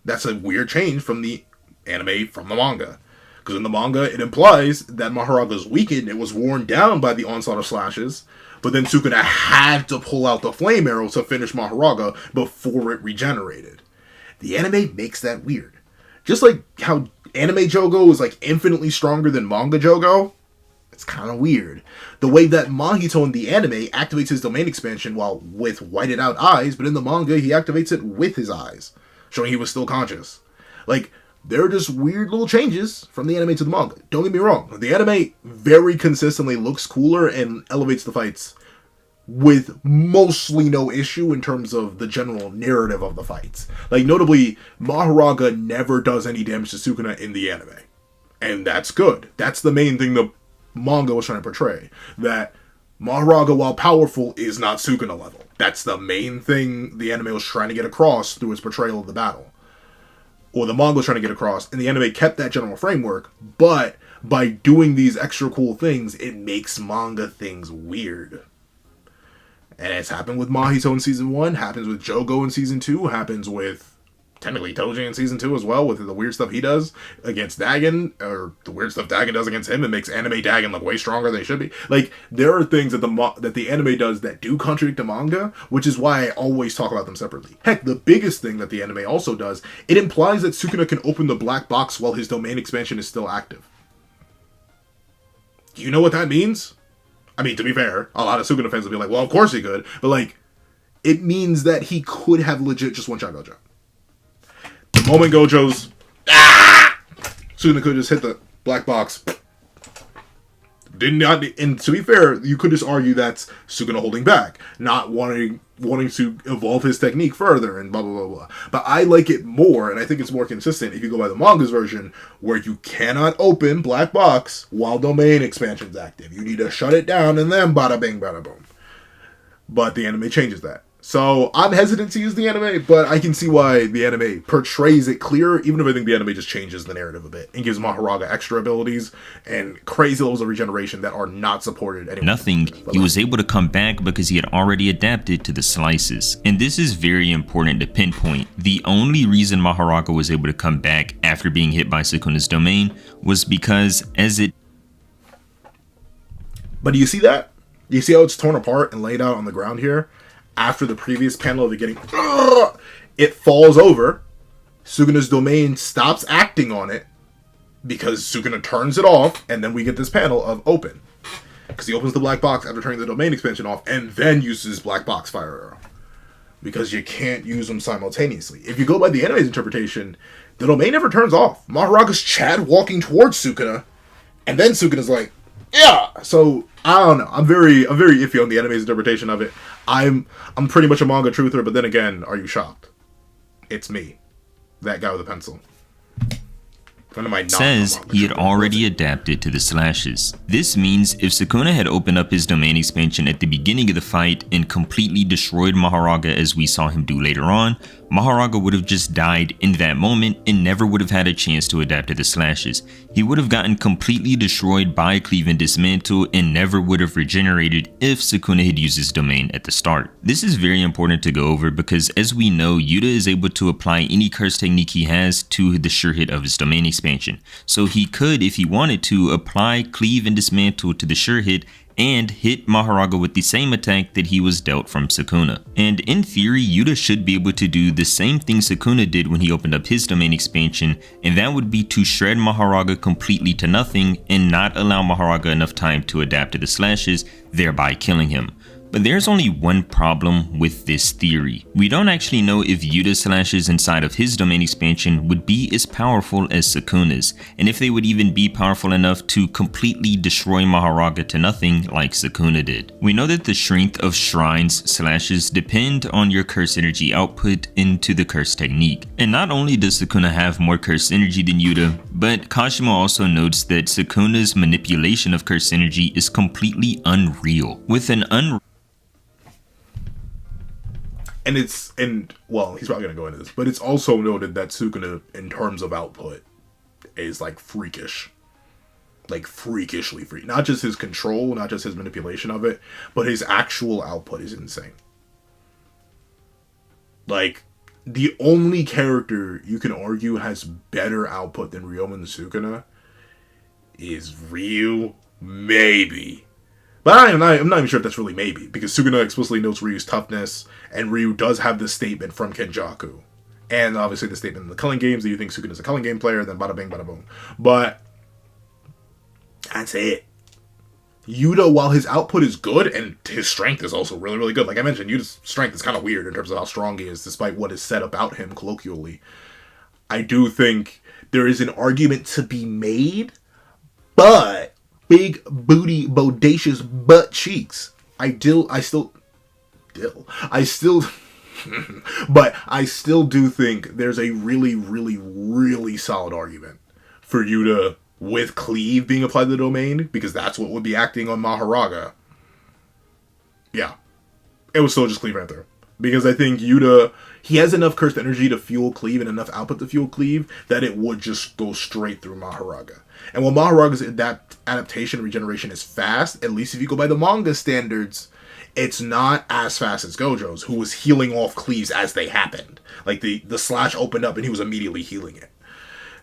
That's a weird change from the anime from the manga. Because in the manga, it implies that Maharaga's weakened. It was worn down by the onslaught of slashes. But then Sukuna had to pull out the flame arrow to finish Mahoraga before it regenerated. The anime makes that weird. Just like how anime Jogo is like infinitely stronger than manga Jogo, it's kind of weird. The way that Mahito in the anime activates his domain expansion while with whited out eyes, but in the manga he activates it with his eyes, showing he was still conscious. Like, there are just weird little changes from the anime to the manga. Don't get me wrong. The anime very consistently looks cooler and elevates the fights with mostly no issue in terms of the general narrative of the fights. Like, notably, Mahoraga never does any damage to Sukuna in the anime. And that's good. That's the main thing the manga was trying to portray. That Mahoraga, while powerful, is not Sukuna level. That's the main thing the anime was trying to get across through its portrayal of the battle. Or the manga was trying to get across, and the anime kept that general framework, but by doing these extra cool things, it makes manga things weird. And it's happened with Mahito in Season 1, happens with Jogo in Season 2, happens with, technically, Toji in Season 2 as well, with the weird stuff he does against Dagon, or the weird stuff Dagon does against him, and makes anime Dagon look way stronger than they should be. Like, there are things that the anime does that do contradict the manga, which is why I always talk about them separately. Heck, the biggest thing that the anime also does, it implies that Sukuna can open the black box while his domain expansion is still active. Do you know what that means? I mean, to be fair, a lot of Sukuna fans will be like, well, of course he could. But, like, it means that he could have legit just one-shot Gojo. The moment Gojo's... Sukuna could just hit the black box. And to be fair, you could just argue that's Sukuna holding back. Not wanting to evolve his technique further and blah, blah, blah, blah. But I like it more, and I think it's more consistent if you go by the manga's version, where you cannot open black box while domain expansion's active. You need to shut it down and then bada bing, bada boom. But the anime changes that. So I'm hesitant to use the anime, but I can see why the anime portrays it clearer, even if I think the anime just changes the narrative a bit and gives Mahoraga extra abilities and crazy levels of regeneration that are not supported anymore. Nothing. He was able to come back because he had already adapted to the slices. And this is very important to pinpoint. The only reason Mahoraga was able to come back after being hit by Sukuna's domain was because But do you see that? Do you see how it's torn apart and laid out on the ground here? After the previous panel of it getting... it falls over. Sukuna's domain stops acting on it because Sukuna turns it off, and then we get this panel of open. Because he opens the black box after turning the domain expansion off, and then uses black box fire arrow. Because you can't use them simultaneously. If you go by the anime's interpretation, the domain never turns off. Mahoraga's Chad walking towards Sukuna, and then Sukuna's like, yeah! So, I don't know. I'm very iffy on the anime's interpretation of it. I'm pretty much a manga truther, but then again, are you shocked? It's me. That guy with a pencil. When am I not says he had already adapted to the slashes. This means if Sukuna had opened up his domain expansion at the beginning of the fight and completely destroyed Mahoraga as we saw him do later on, Mahoraga would have just died in that moment and never would have had a chance to adapt to the slashes. He would have gotten completely destroyed by Cleave and Dismantle and never would have regenerated if Sukuna had used his domain at the start. This is very important to go over because as we know, Yuta is able to apply any curse technique he has to the sure hit of his domain expansion. So he could, if he wanted to, apply Cleave and Dismantle to the sure hit and hit Mahoraga with the same attack that he was dealt from Sukuna. And in theory, Yuta should be able to do the same thing Sukuna did when he opened up his domain expansion, and that would be to shred Mahoraga completely to nothing and not allow Mahoraga enough time to adapt to the slashes, thereby killing him. But there's only one problem with this theory. We don't actually know if Yuta's slashes inside of his domain expansion would be as powerful as Sukuna's, and if they would even be powerful enough to completely destroy Mahoraga to nothing like Sukuna did. We know that the strength of Shrine's slashes depend on your curse energy output into the curse technique. And not only does Sukuna have more curse energy than Yuta, but Kashima also notes that Sukuna's manipulation of curse energy is completely unreal. With an well, he's probably going to go into this, but it's also noted that Sukuna, in terms of output, is like freakish. Like freakishly free. Not just his control, not just his manipulation of it, but his actual output is insane. Like, the only character you can argue has better output than Ryomen Sukuna is Ryu, maybe. But I'm not even sure if that's really maybe, because Sukuna explicitly notes Ryu's toughness, and Ryu does have the statement from Kenjaku. And obviously the statement in the Culling games that you think Sukuna's a Culling game player, then bada bing, bada boom. But that's it. Yuta, while his output is good, and his strength is also really, really good. Like I mentioned, Yuta's strength is kind of weird in terms of how strong he is, despite what is said about him colloquially. I do think there is an argument to be made, but big booty, bodacious butt cheeks. But I still do think there's a really, really, really solid argument for Yuta with cleave being applied to the domain, because that's what would be acting on Mahoraga. Yeah. It was still just cleave right there. Because I think Yuta, he has enough cursed energy to fuel cleave and enough output to fuel cleave that it would just go straight through Mahoraga. And while Mahoraga's adaptation regeneration is fast, at least if you go by the manga standards, it's not as fast as Gojo's, who was healing off cleaves as they happened. Like the slash opened up and he was immediately healing it.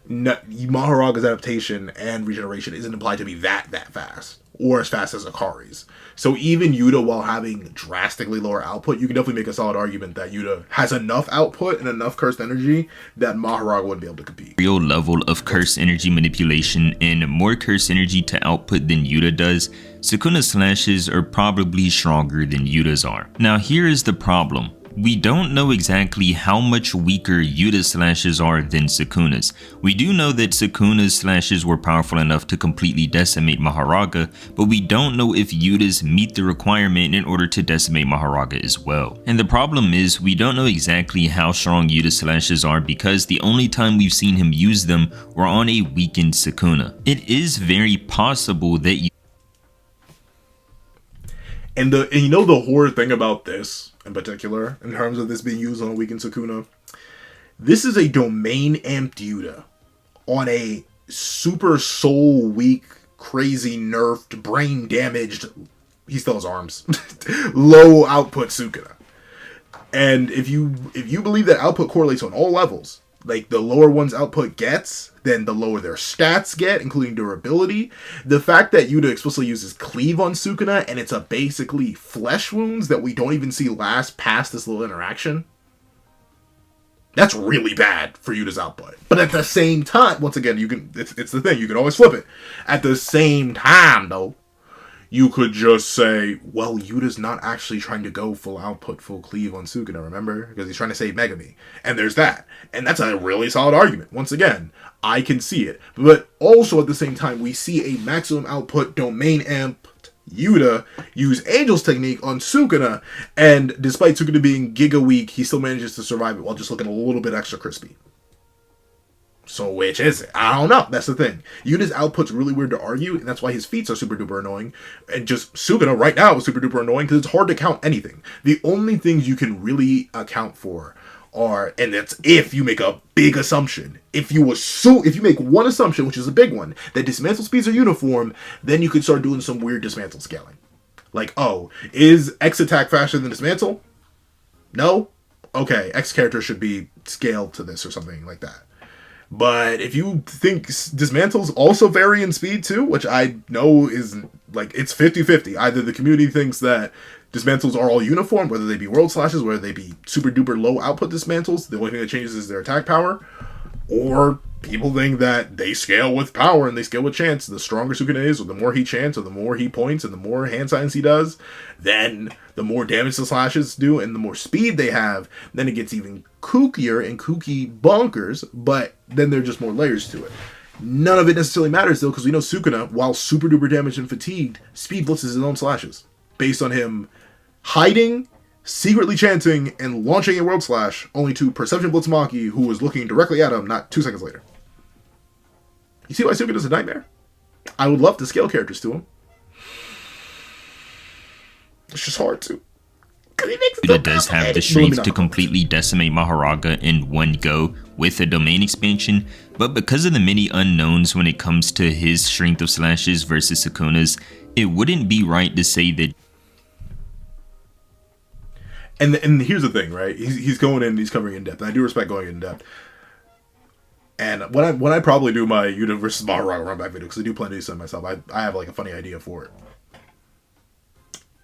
Mahoraga's adaptation and regeneration isn't implied to be that fast, or as fast as Akari's. So even Yuta, while having drastically lower output, you can definitely make a solid argument that Yuta has enough output and enough cursed energy that Mahoraga wouldn't be able to compete. Real level of cursed energy manipulation and more cursed energy to output than Yuta does, Sukuna's slashes are probably stronger than Yuta's are. Now here is the problem. We don't know exactly how much weaker Yuta's slashes are than Sukuna's. We do know that Sukuna's slashes were powerful enough to completely decimate Mahoraga, but we don't know if Yuta's meet the requirement in order to decimate Mahoraga as well. And the problem is, we don't know exactly how strong Yuta's slashes are because the only time we've seen him use them were on a weakened Sukuna. It is very possible that And you know the horror thing about this, in particular, in terms of this being used on a weakened Sukuna, this is a domain amped Yuta on a super soul weak, crazy nerfed, brain damaged, he still has arms, low output Sukuna. And if you believe that output correlates on all levels, like the lower one's output gets, then the lower their stats get, including durability. The fact that Yuta explicitly uses cleave on Sukuna, and it's a basically flesh wounds that we don't even see last past this little interaction, that's really bad for Yuta's output. But at the same time, once again, it's the thing, you can always flip it. At the same time, though, you could just say, well, Yuta's not actually trying to go full output, full cleave on Sukuna, remember? Because he's trying to save Megami. And there's that. And that's a really solid argument. Once again, I can see it. But also at the same time, we see a maximum output domain amped Yuta use Angel's technique on Sukuna. And despite Sukuna being giga weak, he still manages to survive it while just looking a little bit extra crispy. So which is it? I don't know. That's the thing. Yuta's output's really weird to argue, and that's why his feats are super duper annoying. And just Sukuna right now is super duper annoying because it's hard to count anything. The only things you can really account for are, and that's if you make a big assumption. If you make one assumption, which is a big one, that dismantle speeds are uniform, then you could start doing some weird dismantle scaling. Like, oh, is X attack faster than dismantle? No? Okay, X character should be scaled to this or something like that. But if you think dismantles also vary in speed too, which I know is like, it's 50-50. Either the community thinks that dismantles are all uniform, whether they be world slashes, whether they be super duper low output dismantles, the only thing that changes is their attack power, or people think that they scale with power and they scale with chance. The stronger Sukuna is, or the more he chants, or the more he points, and the more hand signs he does, then the more damage the slashes do, and the more speed they have, then it gets even kookier and kooky bonkers, but then there are just more layers to it. None of it necessarily matters though, because we know Sukuna, while super duper damaged and fatigued, speed blitzes his own slashes, based on him hiding, secretly chanting, and launching a world slash, only to Perception Blitz Maki, who was looking directly at him not 2 seconds later. You see why Sukuna's a nightmare? I would love to scale characters to him. It's just hard to. Yuta does have the strength to completely decimate Mahoraga in one go with a domain expansion, but because of the many unknowns when it comes to his strength of slashes versus Sukuna's, it wouldn't be right to say that. And here's the thing, right? He's going in, he's covering in depth. And I do respect going in depth. And when I probably do my Yuta versus Mahoraga run back video, because I do plan to do something myself, I have like a funny idea for it.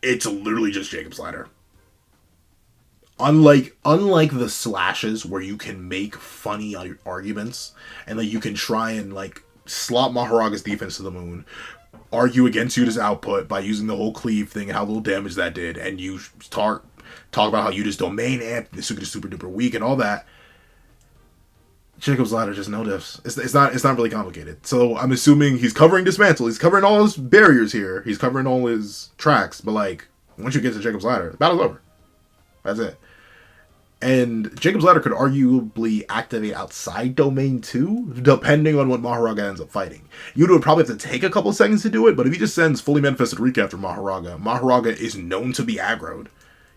It's literally just Jacob Slider. Unlike the slashes where you can make funny arguments and like you can try and like slot Mahoraga's defense to the moon, argue against Yuta's output by using the whole cleave thing and how little damage that did, and you talk about how Yuta's domain amp, the Sukuna's super duper weak and all that. Jacob's Ladder just no diffs. It's not really complicated. So I'm assuming he's covering Dismantle. He's covering all his barriers here. He's covering all his tracks. But like once you get to Jacob's Ladder, the battle's over. That's it. And Jacob's Ladder could arguably activate outside Domain 2, depending on what Mahoraga ends up fighting. Yuta would probably have to take a couple seconds to do it, but if he just sends Fully Manifested Rika after Mahoraga, Mahoraga is known to be aggroed.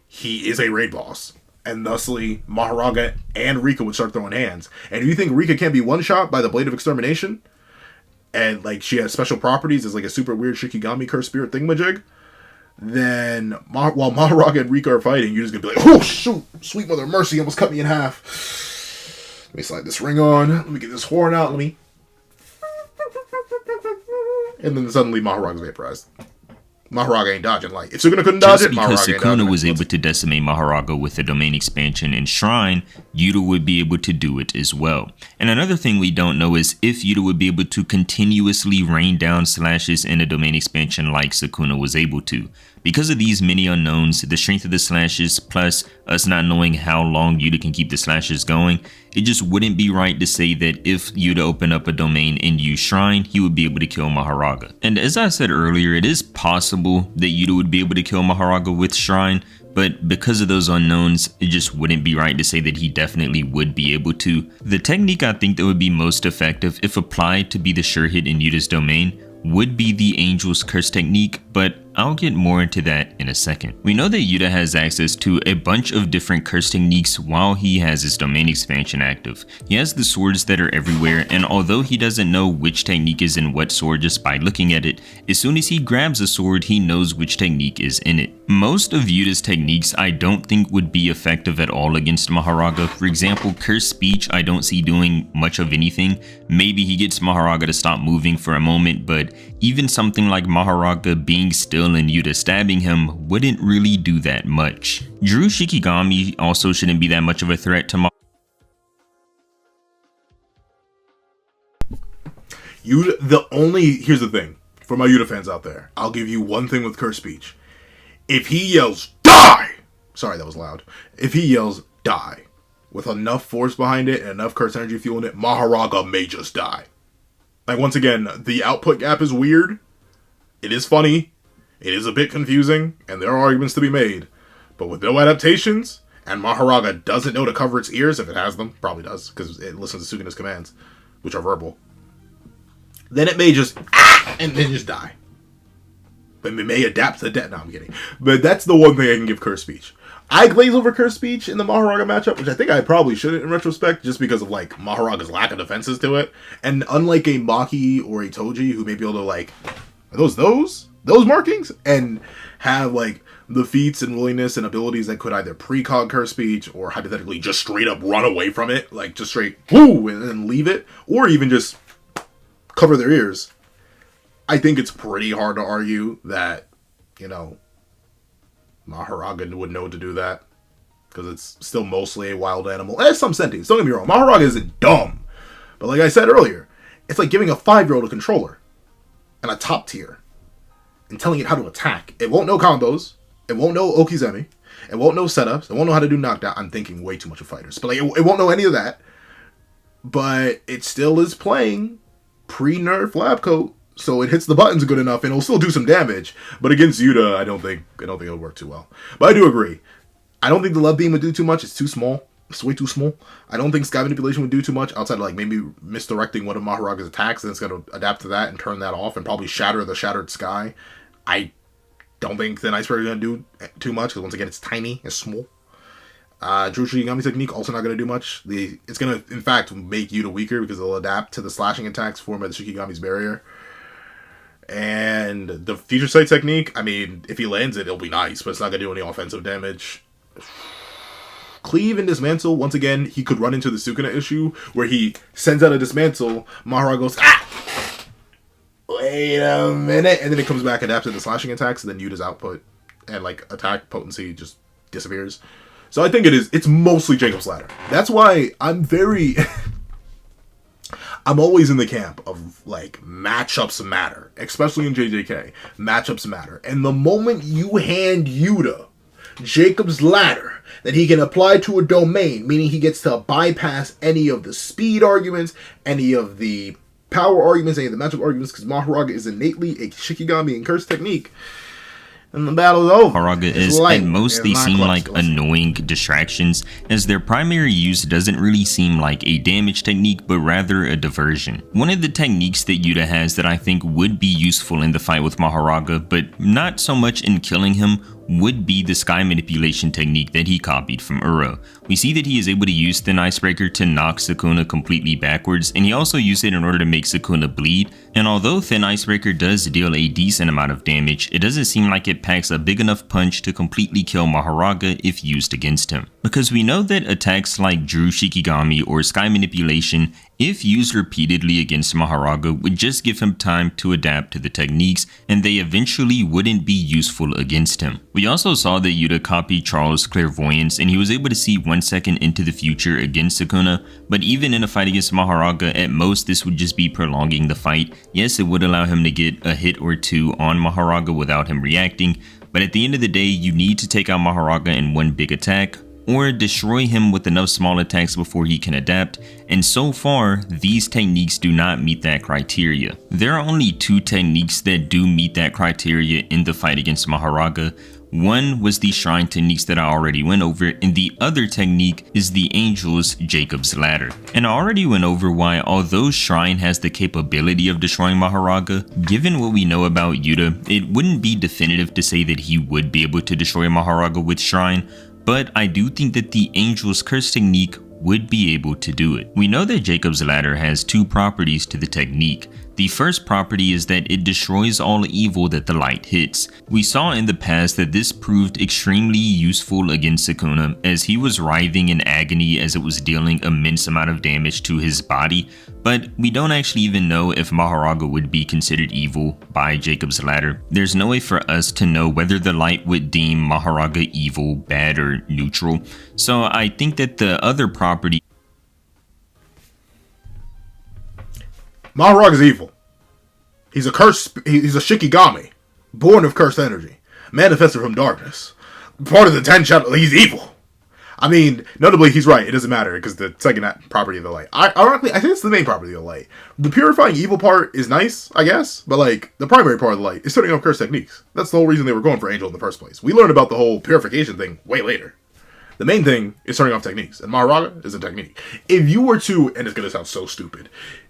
He is a raid boss. And thusly, Mahoraga and Rika would start throwing hands. And if you think Rika can't be one-shot by the Blade of Extermination, and like she has special properties as like a super weird Shikigami Curse Spirit thingamajig, then while Mahoraga and Rika are fighting, you're just gonna be like, oh shoot, sweet mother of mercy, almost cut me in half. Let me slide this ring on, let me get this horn out, and then suddenly Mahoraga's vaporized. Mahoraga ain't dodging. Like, if Sukuna couldn't dodge it, Mahoraga because Sukuna was able to decimate Mahoraga with the domain expansion and Shrine, Yuta would be able to do it as well. And another thing we don't know is if Yuta would be able to continuously rain down slashes in a domain expansion like Sukuna was able to. Because of these many unknowns, the strength of the slashes, plus us not knowing how long Yuta can keep the slashes going, it just wouldn't be right to say that if Yuta opened up a domain and used Shrine, he would be able to kill Mahoraga. And as I said earlier, it is possible that Yuta would be able to kill Mahoraga with Shrine, but because of those unknowns, it just wouldn't be right to say that he definitely would be able to. The technique I think that would be most effective if applied to be the sure hit in Yuta's domain would be the Angel's Curse technique, but I'll get more into that in a second. We know that Yuta has access to a bunch of different curse techniques while he has his domain expansion active. He has the swords that are everywhere, and although he doesn't know which technique is in what sword just by looking at it, as soon as he grabs a sword, he knows which technique is in it. Most of Yuta's techniques I don't think would be effective at all against Mahoraga. For example, Curse Speech I don't see doing much of anything. Maybe he gets Mahoraga to stop moving for a moment, but even something like Mahoraga being still and Yuta stabbing him wouldn't really do that much. Drew Shikigami also shouldn't be that much of a threat to Yuta. Here's the thing, for my Yuta fans out there, I'll give you one thing with Curse Speech. If he yells, die! Sorry, that was loud. If he yells, die, with enough force behind it and enough curse energy fueling it, Mahoraga may just die. Like, once again, the output gap is weird. It is funny. It is a bit confusing, and there are arguments to be made. But with no adaptations, and Mahoraga doesn't know to cover its ears, if it has them, probably does, because it listens to Sukuna's commands, which are verbal, then it may just, and then just die. But it may adapt to death. No, I'm kidding. But that's the one thing I can give Curse Speech. I glaze over Curse Speech in the Mahoraga matchup, which I think I probably shouldn't in retrospect, just because of, like, Mahoraga's lack of defenses to it. And unlike a Maki or a Toji, who may be able to, like, are those markings? And have, like, the feats and willingness and abilities that could either precog Curse Speech or hypothetically just straight up run away from it, like, just straight, whoo, and then leave it, or even just cover their ears. I think it's pretty hard to argue that, you know, Mahoraga would know to do that, because it's still mostly a wild animal. It has some sentience, don't get me wrong. Mahoraga isn't dumb. But like I said earlier, it's like giving a 5-year-old a controller and a top tier and telling it how to attack. It won't know combos. It won't know Okizeme. It won't know setups. It won't know how to do knockdown. I'm thinking way too much of fighters. But like, it won't know any of that. But it still is playing pre-nerf lab coat. So it hits the buttons good enough, and it'll still do some damage. But against Yuta, I don't think it'll work too well. But I do agree. I don't think the Love Beam would do too much. It's too small. It's way too small. I don't think Sky Manipulation would do too much, outside of like maybe misdirecting one of Mahoraga's attacks, and it's going to adapt to that and turn that off, and probably shatter the Shattered Sky. I don't think the Icebreaker is going to do too much, because once again, it's tiny, it's small. Jujutsu Kaisen technique also not going to do much. It's going to, in fact, make Yuta weaker, because it'll adapt to the slashing attacks formed by the Shikigami's barrier. And the future sight technique, I mean, if he lands it, it'll be nice, but it's not going to do any offensive damage. Cleave and dismantle, once again, he could run into the Sukuna issue, where he sends out a dismantle, Mahoraga goes, wait a minute, and then it comes back adapted to slashing attacks, and then Yuta's output and like attack potency just disappears. So I think it's mostly Jacob's Ladder. That's why I'm I'm always in the camp of like matchups matter, especially in JJK. Matchups matter. And the moment you hand Yuta Jacob's Ladder that he can apply to a domain, meaning he gets to bypass any of the speed arguments, any of the power arguments, any of the matchup arguments, because Mahoraga is innately a Shikigami and curse technique, and the battle's over. Mahoraga is, at most, they seem like annoying distractions, as their primary use doesn't really seem like a damage technique, but rather a diversion. One of the techniques that Yuta has that I think would be useful in the fight with Mahoraga, but not so much in killing him, would be the sky manipulation technique that he copied from Uro. We see that he is able to use Thin Icebreaker to knock Sukuna completely backwards, and he also used it in order to make Sukuna bleed. And although Thin Icebreaker does deal a decent amount of damage, it doesn't seem like it packs a big enough punch to completely kill Mahoraga if used against him. Because we know that attacks like Drew Shikigami or Sky Manipulation, if used repeatedly against Mahoraga, would just give him time to adapt to the techniques, and they eventually wouldn't be useful against him. We also saw that Yuta copied Charles' Clairvoyance, and he was able to see 1 second into the future against Sukuna, but even in a fight against Mahoraga, at most this would just be prolonging the fight. Yes, it would allow him to get a hit or two on Mahoraga without him reacting, but at the end of the day, you need to take out Mahoraga in one big attack, or destroy him with enough small attacks before he can adapt, and so far, these techniques do not meet that criteria. There are only two techniques that do meet that criteria in the fight against Mahoraga. One was the shrine techniques that I already went over, and the other technique is the Angel's Jacob's Ladder. And I already went over why, although shrine has the capability of destroying Mahoraga, given what we know about Yuta, it wouldn't be definitive to say that he would be able to destroy Mahoraga with shrine, but I do think that the Angel's Curse technique would be able to do it. We know that Jacob's Ladder has two properties to the technique. The first property is that it destroys all evil that the light hits. We saw in the past that this proved extremely useful against Sukuna, as he was writhing in agony as it was dealing immense amount of damage to his body, but we don't actually even know if Mahoraga would be considered evil by Jacob's Ladder. There's no way for us to know whether the light would deem Mahoraga evil, bad, or neutral, so I think that the other property... Mahoraga is evil. He's a curse. He's a Shikigami, born of cursed energy, manifested from darkness. Part of the Ten Shadows. He's evil. I mean, notably, he's right. It doesn't matter because the second property of the light. Ironically, I think it's the main property of the light. The purifying evil part is nice, I guess, but like the primary part of the light is turning off cursed techniques. That's the whole reason they were going for Angel in the first place. We learned about the whole purification thing way later. The main thing is turning off techniques, and Mahoraga is a technique. If you were to, and it's gonna sound so stupid,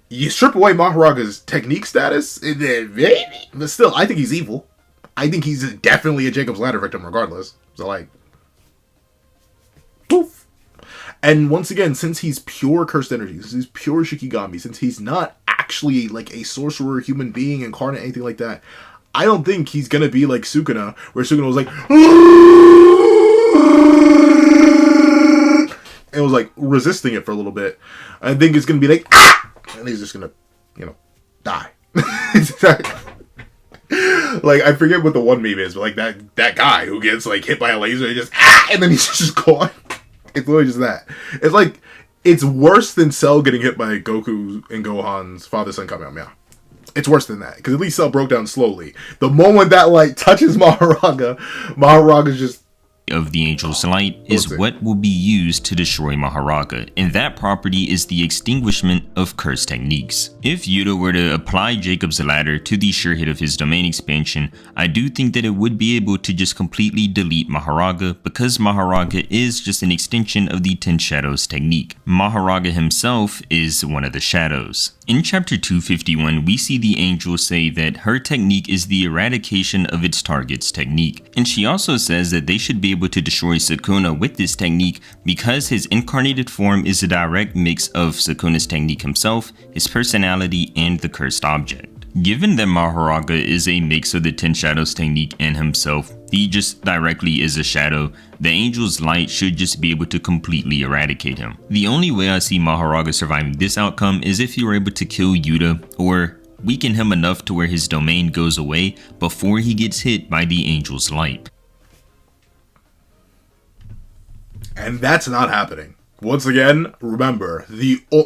you strip away Mahoraga's technique status, maybe, but still, I think he's evil. I think he's definitely a Jacob's Ladder victim regardless. So like, poof. And once again, since he's pure cursed energy, since he's pure Shikigami, since he's not actually like a sorcerer, human being, incarnate, anything like that, I don't think he's gonna be like Sukuna, where Sukuna was like, and was like resisting it for a little bit. I think it's gonna be like, and he's just gonna, die. Like, I forget what the one meme is, but like that guy who gets like hit by a laser and just and then he's just gone. It's literally just that. It's like, it's worse than Cell getting hit by Goku and Gohan's father-son Kamehameha. It's worse than that, because at least Cell broke down slowly. The moment that light touches Mahoraga's just of the Angel's Light is what will be used to destroy Mahoraga, and that property is the extinguishment of curse techniques. If Yuta were to apply Jacob's Ladder to the sure hit of his domain expansion, I do think that it would be able to just completely delete Mahoraga, because Mahoraga is just an extension of the 10 Shadows technique. Mahoraga himself is one of the shadows. In chapter 251, we see the angel say that her technique is the eradication of its target's technique, and she also says that they should be able to destroy Sukuna with this technique because his incarnated form is a direct mix of Sukuna's technique himself, his personality, and the cursed object. Given that Mahoraga is a mix of the 10 Shadows technique and himself, he just directly is a shadow, the Angel's Light should just be able to completely eradicate him. The only way I see Mahoraga surviving this outcome is if he were able to kill Yuta, or weaken him enough to where his domain goes away before he gets hit by the Angel's Light. And that's not happening. Once again, remember,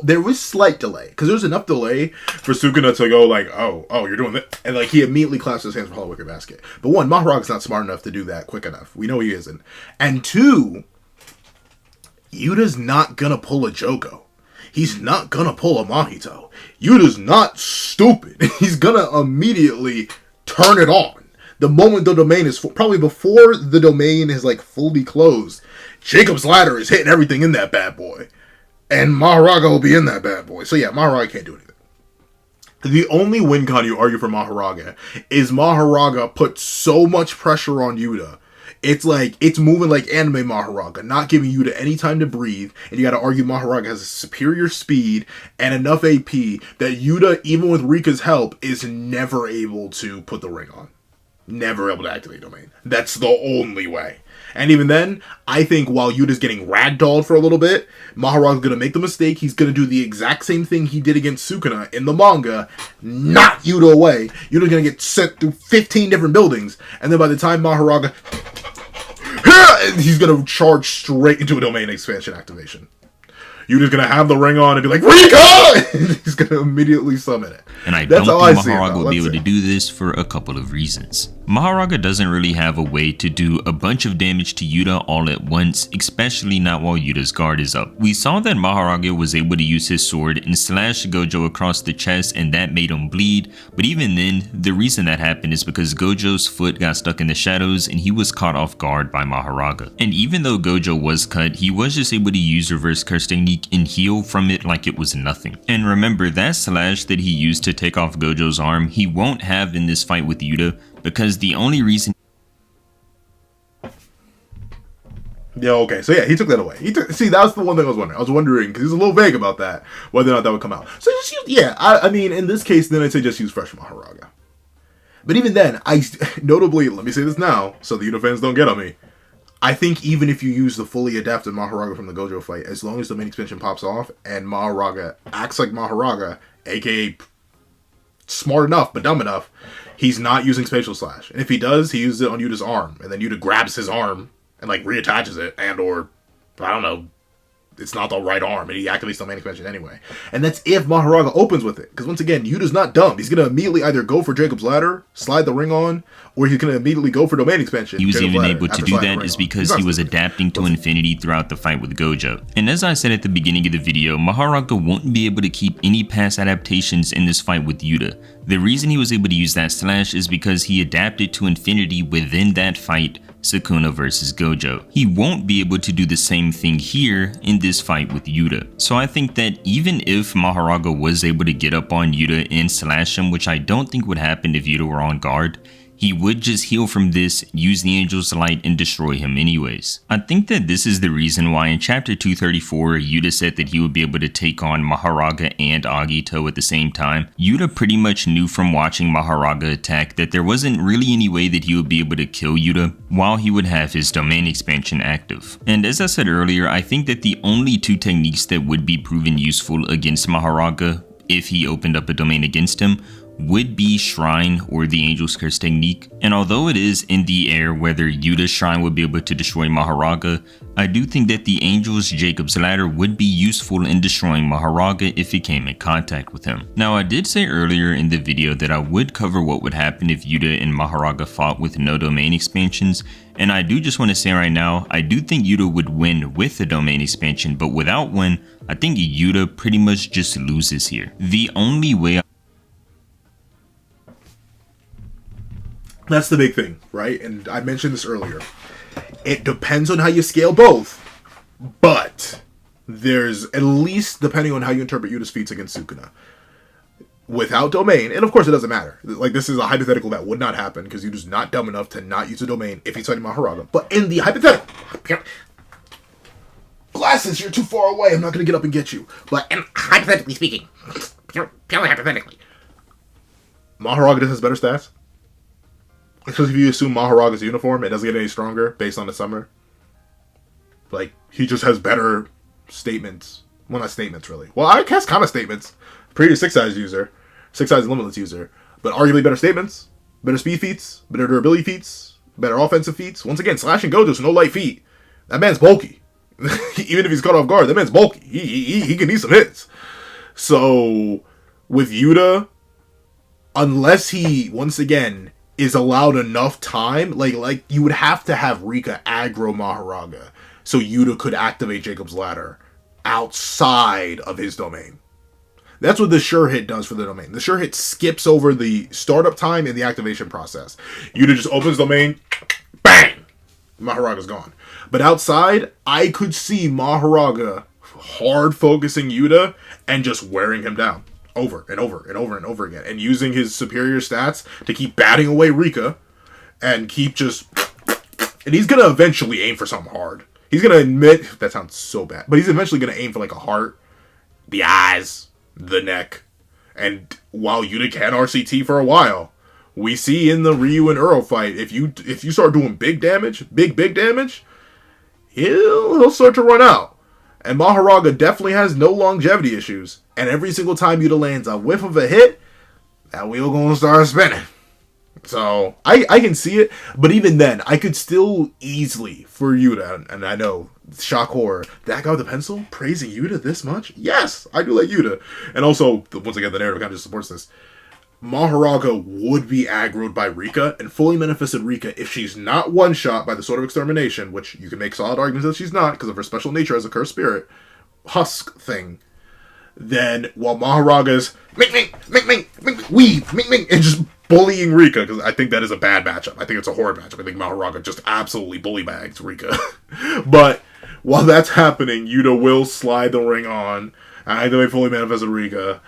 there was slight delay, because there was enough delay for Sukuna to go like, oh, you're doing that, and like he immediately claps his hands for Hollow Wicker Basket. But one, Maharaga's not smart enough to do that quick enough. We know he isn't. And two, Yuta's not gonna pull a Joko. He's not gonna pull a Mahito. Yuta's not stupid. He's gonna immediately turn it on. The moment the domain is probably before the domain is like fully closed, Jacob's Ladder is hitting everything in that bad boy. And Mahoraga will be in that bad boy. So yeah, Mahoraga can't do anything. The only win con you argue for Mahoraga is Mahoraga put so much pressure on Yuta. It's like, it's moving like anime Mahoraga, not giving Yuta any time to breathe. And you gotta argue Mahoraga has a superior speed and enough AP that Yuta, even with Rika's help, is never able to put the ring on. Never able to activate domain. That's the only way. And even then, I think while Yuta's getting ragdolled for a little bit, Maharaga's going to make the mistake. He's going to do the exact same thing he did against Sukuna in the manga, knock Yuta away. Yuta's going to get sent through 15 different buildings. And then by the time Mahoraga, he's going to charge straight into a domain expansion activation. Yuta's going to have the ring on and be like, Rika! And he's going to immediately summon it. And I don't think Mahoraga will be able to do this for a couple of reasons. Mahoraga doesn't really have a way to do a bunch of damage to Yuta all at once, especially not while Yuta's guard is up. We saw that Mahoraga was able to use his sword and slash Gojo across the chest, and that made him bleed, but even then, the reason that happened is because Gojo's foot got stuck in the shadows and he was caught off guard by Mahoraga. And even though Gojo was cut, he was just able to use reverse curse technique and heal from it like it was nothing. And remember, that slash that he used to take off Gojo's arm, he won't have in this fight with Yuta, because the only reason... Yeah, okay, so yeah, he took that away. See, that was the one thing I was wondering. I was wondering, because he was a little vague about that, whether or not that would come out. So just use, yeah, I mean, in this case, then I'd say just use fresh Mahoraga. But even then, notably, let me say this now, so the Yuta fans don't get on me. I think even if you use the fully adapted Mahoraga from the Gojo fight, as long as the main expansion pops off, and Mahoraga acts like Mahoraga, aka smart enough, but dumb enough, he's not using Spatial Slash. And if he does, he uses it on Yuta's arm. And then Yuta grabs his arm and, like, reattaches it. And, or, I don't know, it's not the right arm. And he activates the main expansion anyway. And that's if Mahoraga opens with it. Because, once again, Yuta's not dumb. He's going to immediately either go for Jacob's Ladder, slide the ring on, or he's going to immediately go for domain expansion. He was even able to do that is because he was adapting to infinity throughout the fight with Gojo. And as I said at the beginning of the video, Mahoraga won't be able to keep any past adaptations in this fight with Yuta. The reason he was able to use that slash is because he adapted to infinity within that fight, Sukuna versus Gojo. He won't be able to do the same thing here in this fight with Yuta. So I think that even if Mahoraga was able to get up on Yuta and slash him, which I don't think would happen if Yuta were on guard, he would just heal from this, use the Angel's Light, and destroy him anyways. I think that this is the reason why in chapter 234, Yuta said that he would be able to take on Mahoraga and Agito at the same time. Yuta pretty much knew from watching Mahoraga attack that there wasn't really any way that he would be able to kill Yuta while he would have his domain expansion active. And as I said earlier, I think that the only two techniques that would be proven useful against Mahoraga if he opened up a domain against him would be Shrine or the Angel's Curse technique, and although it is in the air whether Yuta's Shrine would be able to destroy Mahoraga, I do think that the Angel's Jacob's Ladder would be useful in destroying Mahoraga if it came in contact with him. Now, I did say earlier in the video that I would cover what would happen if Yuta and Mahoraga fought with no domain expansions, and I do just want to say right now, I do think Yuta would win with the domain expansion, but without one, I think Yuta pretty much just loses here. The only way That's the big thing, right? And I mentioned this earlier. It depends on how you scale both, but there's at least, depending on how you interpret Yuta's feats against Sukuna. Without domain, and of course it doesn't matter. Like, this is a hypothetical that would not happen because Yuta's not dumb enough to not use a domain if he's fighting Mahoraga. But in the hypothetical, glasses, you're too far away. I'm not going to get up and get you. But hypothetically speaking, purely hypothetically, Mahoraga just has better stats. Because if you assume Mahoraga's uniform, it doesn't get any stronger based on the summer. Like, he just has better statements. Well, not statements, really. Well, I guess kind of statements. Pretty 6-size user. 6-size limitless user. But arguably better statements. Better speed feats. Better durability feats. Better offensive feats. Once again, Slash and Gojo's no light feat. That man's bulky. Even if he's caught off guard, that man's bulky. He can need some hits. So, with Yuta, unless he, once again, is allowed enough time, like you would have to have Rika aggro Mahoraga so Yuta could activate Jacob's Ladder outside of his domain. That's what the sure hit does for the domain. The sure hit skips over the startup time and the activation process. Yuta just opens domain, bang! Mahoraga's gone. But outside, I could see Mahoraga hard focusing Yuta and just wearing him down. Over and over and over and over again, and using his superior stats to keep batting away Rika and keep just, and he's gonna eventually aim for something hard. He's gonna admit, that sounds so bad, but he's eventually gonna aim for like a heart, the eyes, the neck. And while Yuta can RCT for a while, we see in the Ryu and Uro fight, if you start doing big damage, big damage, he'll start to run out. And Mahoraga definitely has no longevity issues. And every single time Yuta lands a whiff of a hit, that wheel gonna start spinning. So, I can see it. But even then, I could still easily, for Yuta, and I know, shock horror, that guy with the pencil praising Yuta this much? Yes, I do like Yuta. And also, once again, the narrative kind of just supports this. Mahoraga would be aggroed by Rika, and fully manifested Rika if she's not one-shot by the Sword of Extermination, which you can make solid arguments that she's not because of her special nature as a cursed spirit, husk thing. Then, while Mahoraga's weave, and just bullying Rika, because I think that is a bad matchup. I think it's a horrid matchup. I think Mahoraga just absolutely bully bags Rika. But while that's happening, Yuta will slide the ring on, activate fully manifested Rika,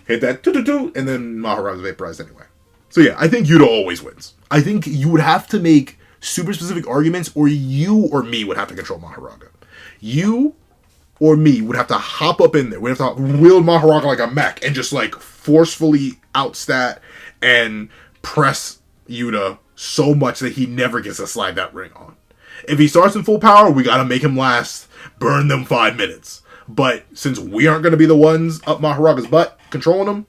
hit that and then Mahoraga's vaporized anyway. So yeah, I think Yuta always wins. I think you would have to make super specific arguments, or you or me would have to control Mahoraga. You or me would have to hop up in there. We'd have to wield Mahoraga like a mech and just like forcefully outstat and press Yuta so much that he never gets to slide that ring on. If he starts in full power, we gotta make him last, burn them 5 minutes. But since we aren't gonna be the ones up Mahoraga's butt controlling him,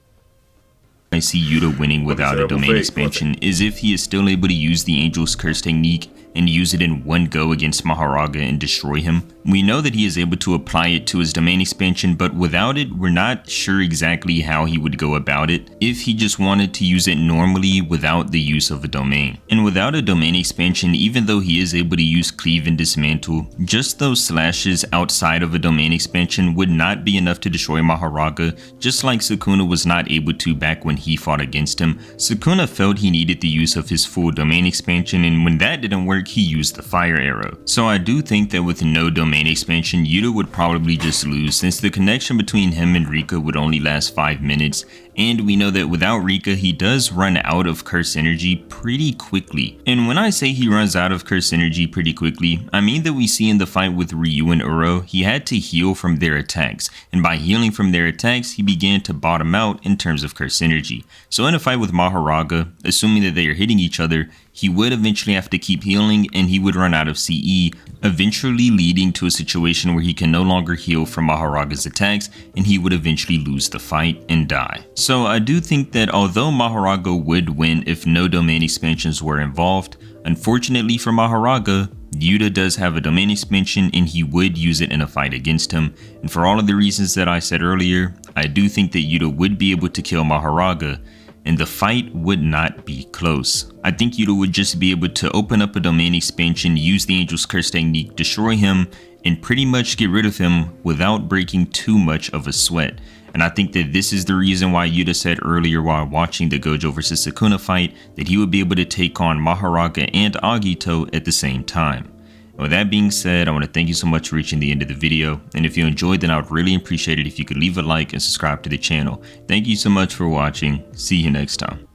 I see Yuta winning without a domain expansion is if he is still able to use the Angel's Curse technique and use it in one go against Mahoraga and destroy him. We know that he is able to apply it to his domain expansion, but without it, we're not sure exactly how he would go about it if he just wanted to use it normally without the use of a domain. And without a domain expansion, even though he is able to use Cleave and Dismantle, just those slashes outside of a domain expansion would not be enough to destroy Mahoraga, just like Sukuna was not able to back when he fought against him. Sukuna felt he needed the use of his full domain expansion, and when that didn't work, he used the fire arrow. So I do think that with no domain expansion, Yuta would probably just lose, since the connection between him and Rika would only last 5 minutes, and we know that without Rika, he does run out of curse energy pretty quickly. And when I say he runs out of curse energy pretty quickly, I mean that we see in the fight with Ryu and Uro, he had to heal from their attacks, and by healing from their attacks, he began to bottom out in terms of curse energy. energy. So in a fight with Mahoraga, assuming that they are hitting each other, he would eventually have to keep healing and he would run out of CE, eventually leading to a situation where he can no longer heal from Mahoraga's attacks and he would eventually lose the fight and die. So I do think that although Mahoraga would win if no domain expansions were involved, unfortunately for Mahoraga, Yuta does have a domain expansion and he would use it in a fight against him, and for all of the reasons that I said earlier, I do think that Yuta would be able to kill Mahoraga, and the fight would not be close. I think Yuta would just be able to open up a domain expansion, use the Angel's Curse technique, destroy him, and pretty much get rid of him without breaking too much of a sweat. And I think that this is the reason why Yuta said earlier while watching the Gojo vs Sukuna fight that he would be able to take on Mahoraga and Agito at the same time. And with that being said, I want to thank you so much for reaching the end of the video, and if you enjoyed, then I would really appreciate it if you could leave a like and subscribe to the channel. Thank you so much for watching. See you next time.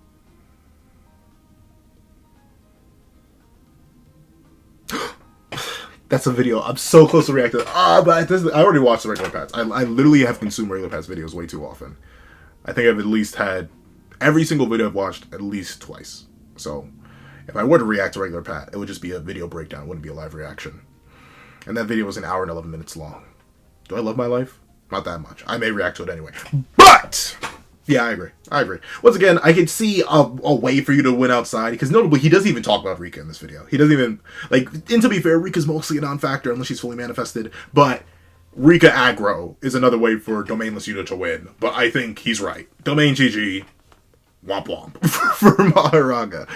That's a video. I'm so close to reacting. But I already watched the regular paths. I literally have consumed regular paths videos way too often. I think I've at least had every single video I've watched at least twice. So if I were to react to regular path, it would just be a video breakdown. It wouldn't be a live reaction. And that video was an hour and 11 minutes long. Do I love my life? Not that much. I may react to it anyway. But yeah, I agree. Once again, I could see a way for you to win outside, because notably, he doesn't even talk about Rika in this video. He doesn't even, like, and to be fair, Rika's mostly a non-factor unless she's fully manifested, but Rika aggro is another way for domainless Yuta to win, but I think he's right. Domain GG, womp womp, for Mahoraga.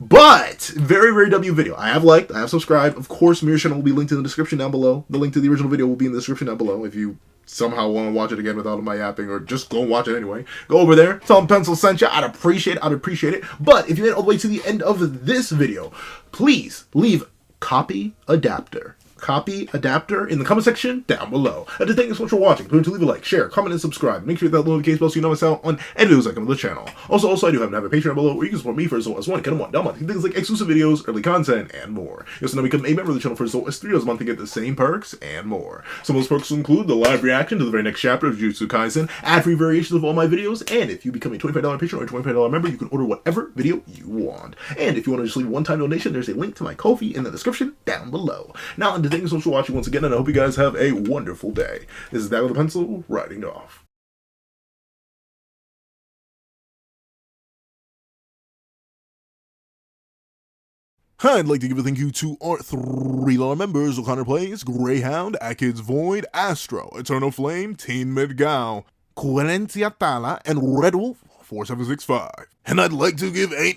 But, very, very W video. I have liked, I have subscribed. Of course, Mirror's channel will be linked in the description down below. The link to the original video will be in the description down below if you somehow want to watch it again without my yapping, or just go watch it anyway. Go over there, tell them Pencil sent you. I'd appreciate it. But if you made it all the way to the end of this video, please leave copy adapter in the comment section down below. And to thank you so much for watching. Remember to leave a like, share, comment, and subscribe. Make sure you hit that notification bell so you know what's out on any videos I come to the channel. Also, I do have a Patreon below where you can support me for as low as $1 a month. Down month, things like exclusive videos, early content, and more. You also know become a member of the channel for as low as $3 a month to get the same perks and more. Some of those perks will include the live reaction to the very next chapter of Jujutsu Kaisen, ad-free variations of all my videos, and if you become a $25 patron or a $25 member, you can order whatever video you want. And if you want to just leave a one-time donation, there's a link to my Ko-fi in the description down below. Now, and to thank you so much for watching once again, and I hope you guys have a wonderful day. This is Dad with a Pencil, writing off. I'd like to give a thank you to our $3 members: Counterplays, Greyhound, Akids Void, Astro, Eternal Flame, Teen Midgao, Querencia Tala, and Red Wolf 4765. And I'd like to give a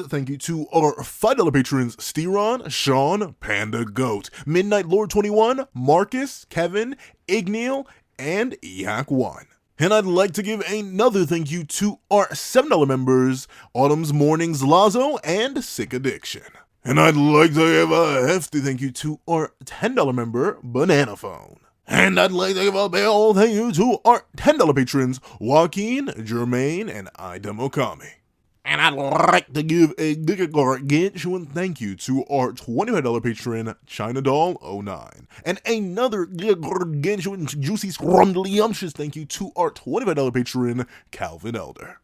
thank you to our $5 patrons: Steron, Sean, Panda Goat, Midnight Lord 21, Marcus, Kevin, Igneal, and Ehak1. And I'd like to give another thank you to our $7 members: Autumn's Mornings Lazo and Sick Addiction. And I'd like to give a hefty thank you to our $10 member, Banana Phone. And I'd like to give a big old thank you to our $10 patrons: Joaquin, Jermaine, and Idemokami. And I'd like to give a gargantuan thank you to our $25 patron, China Doll 09. And another gargantuan, juicy, scrumdiddlyumptious thank you to our $25 patron, Calvin Elder.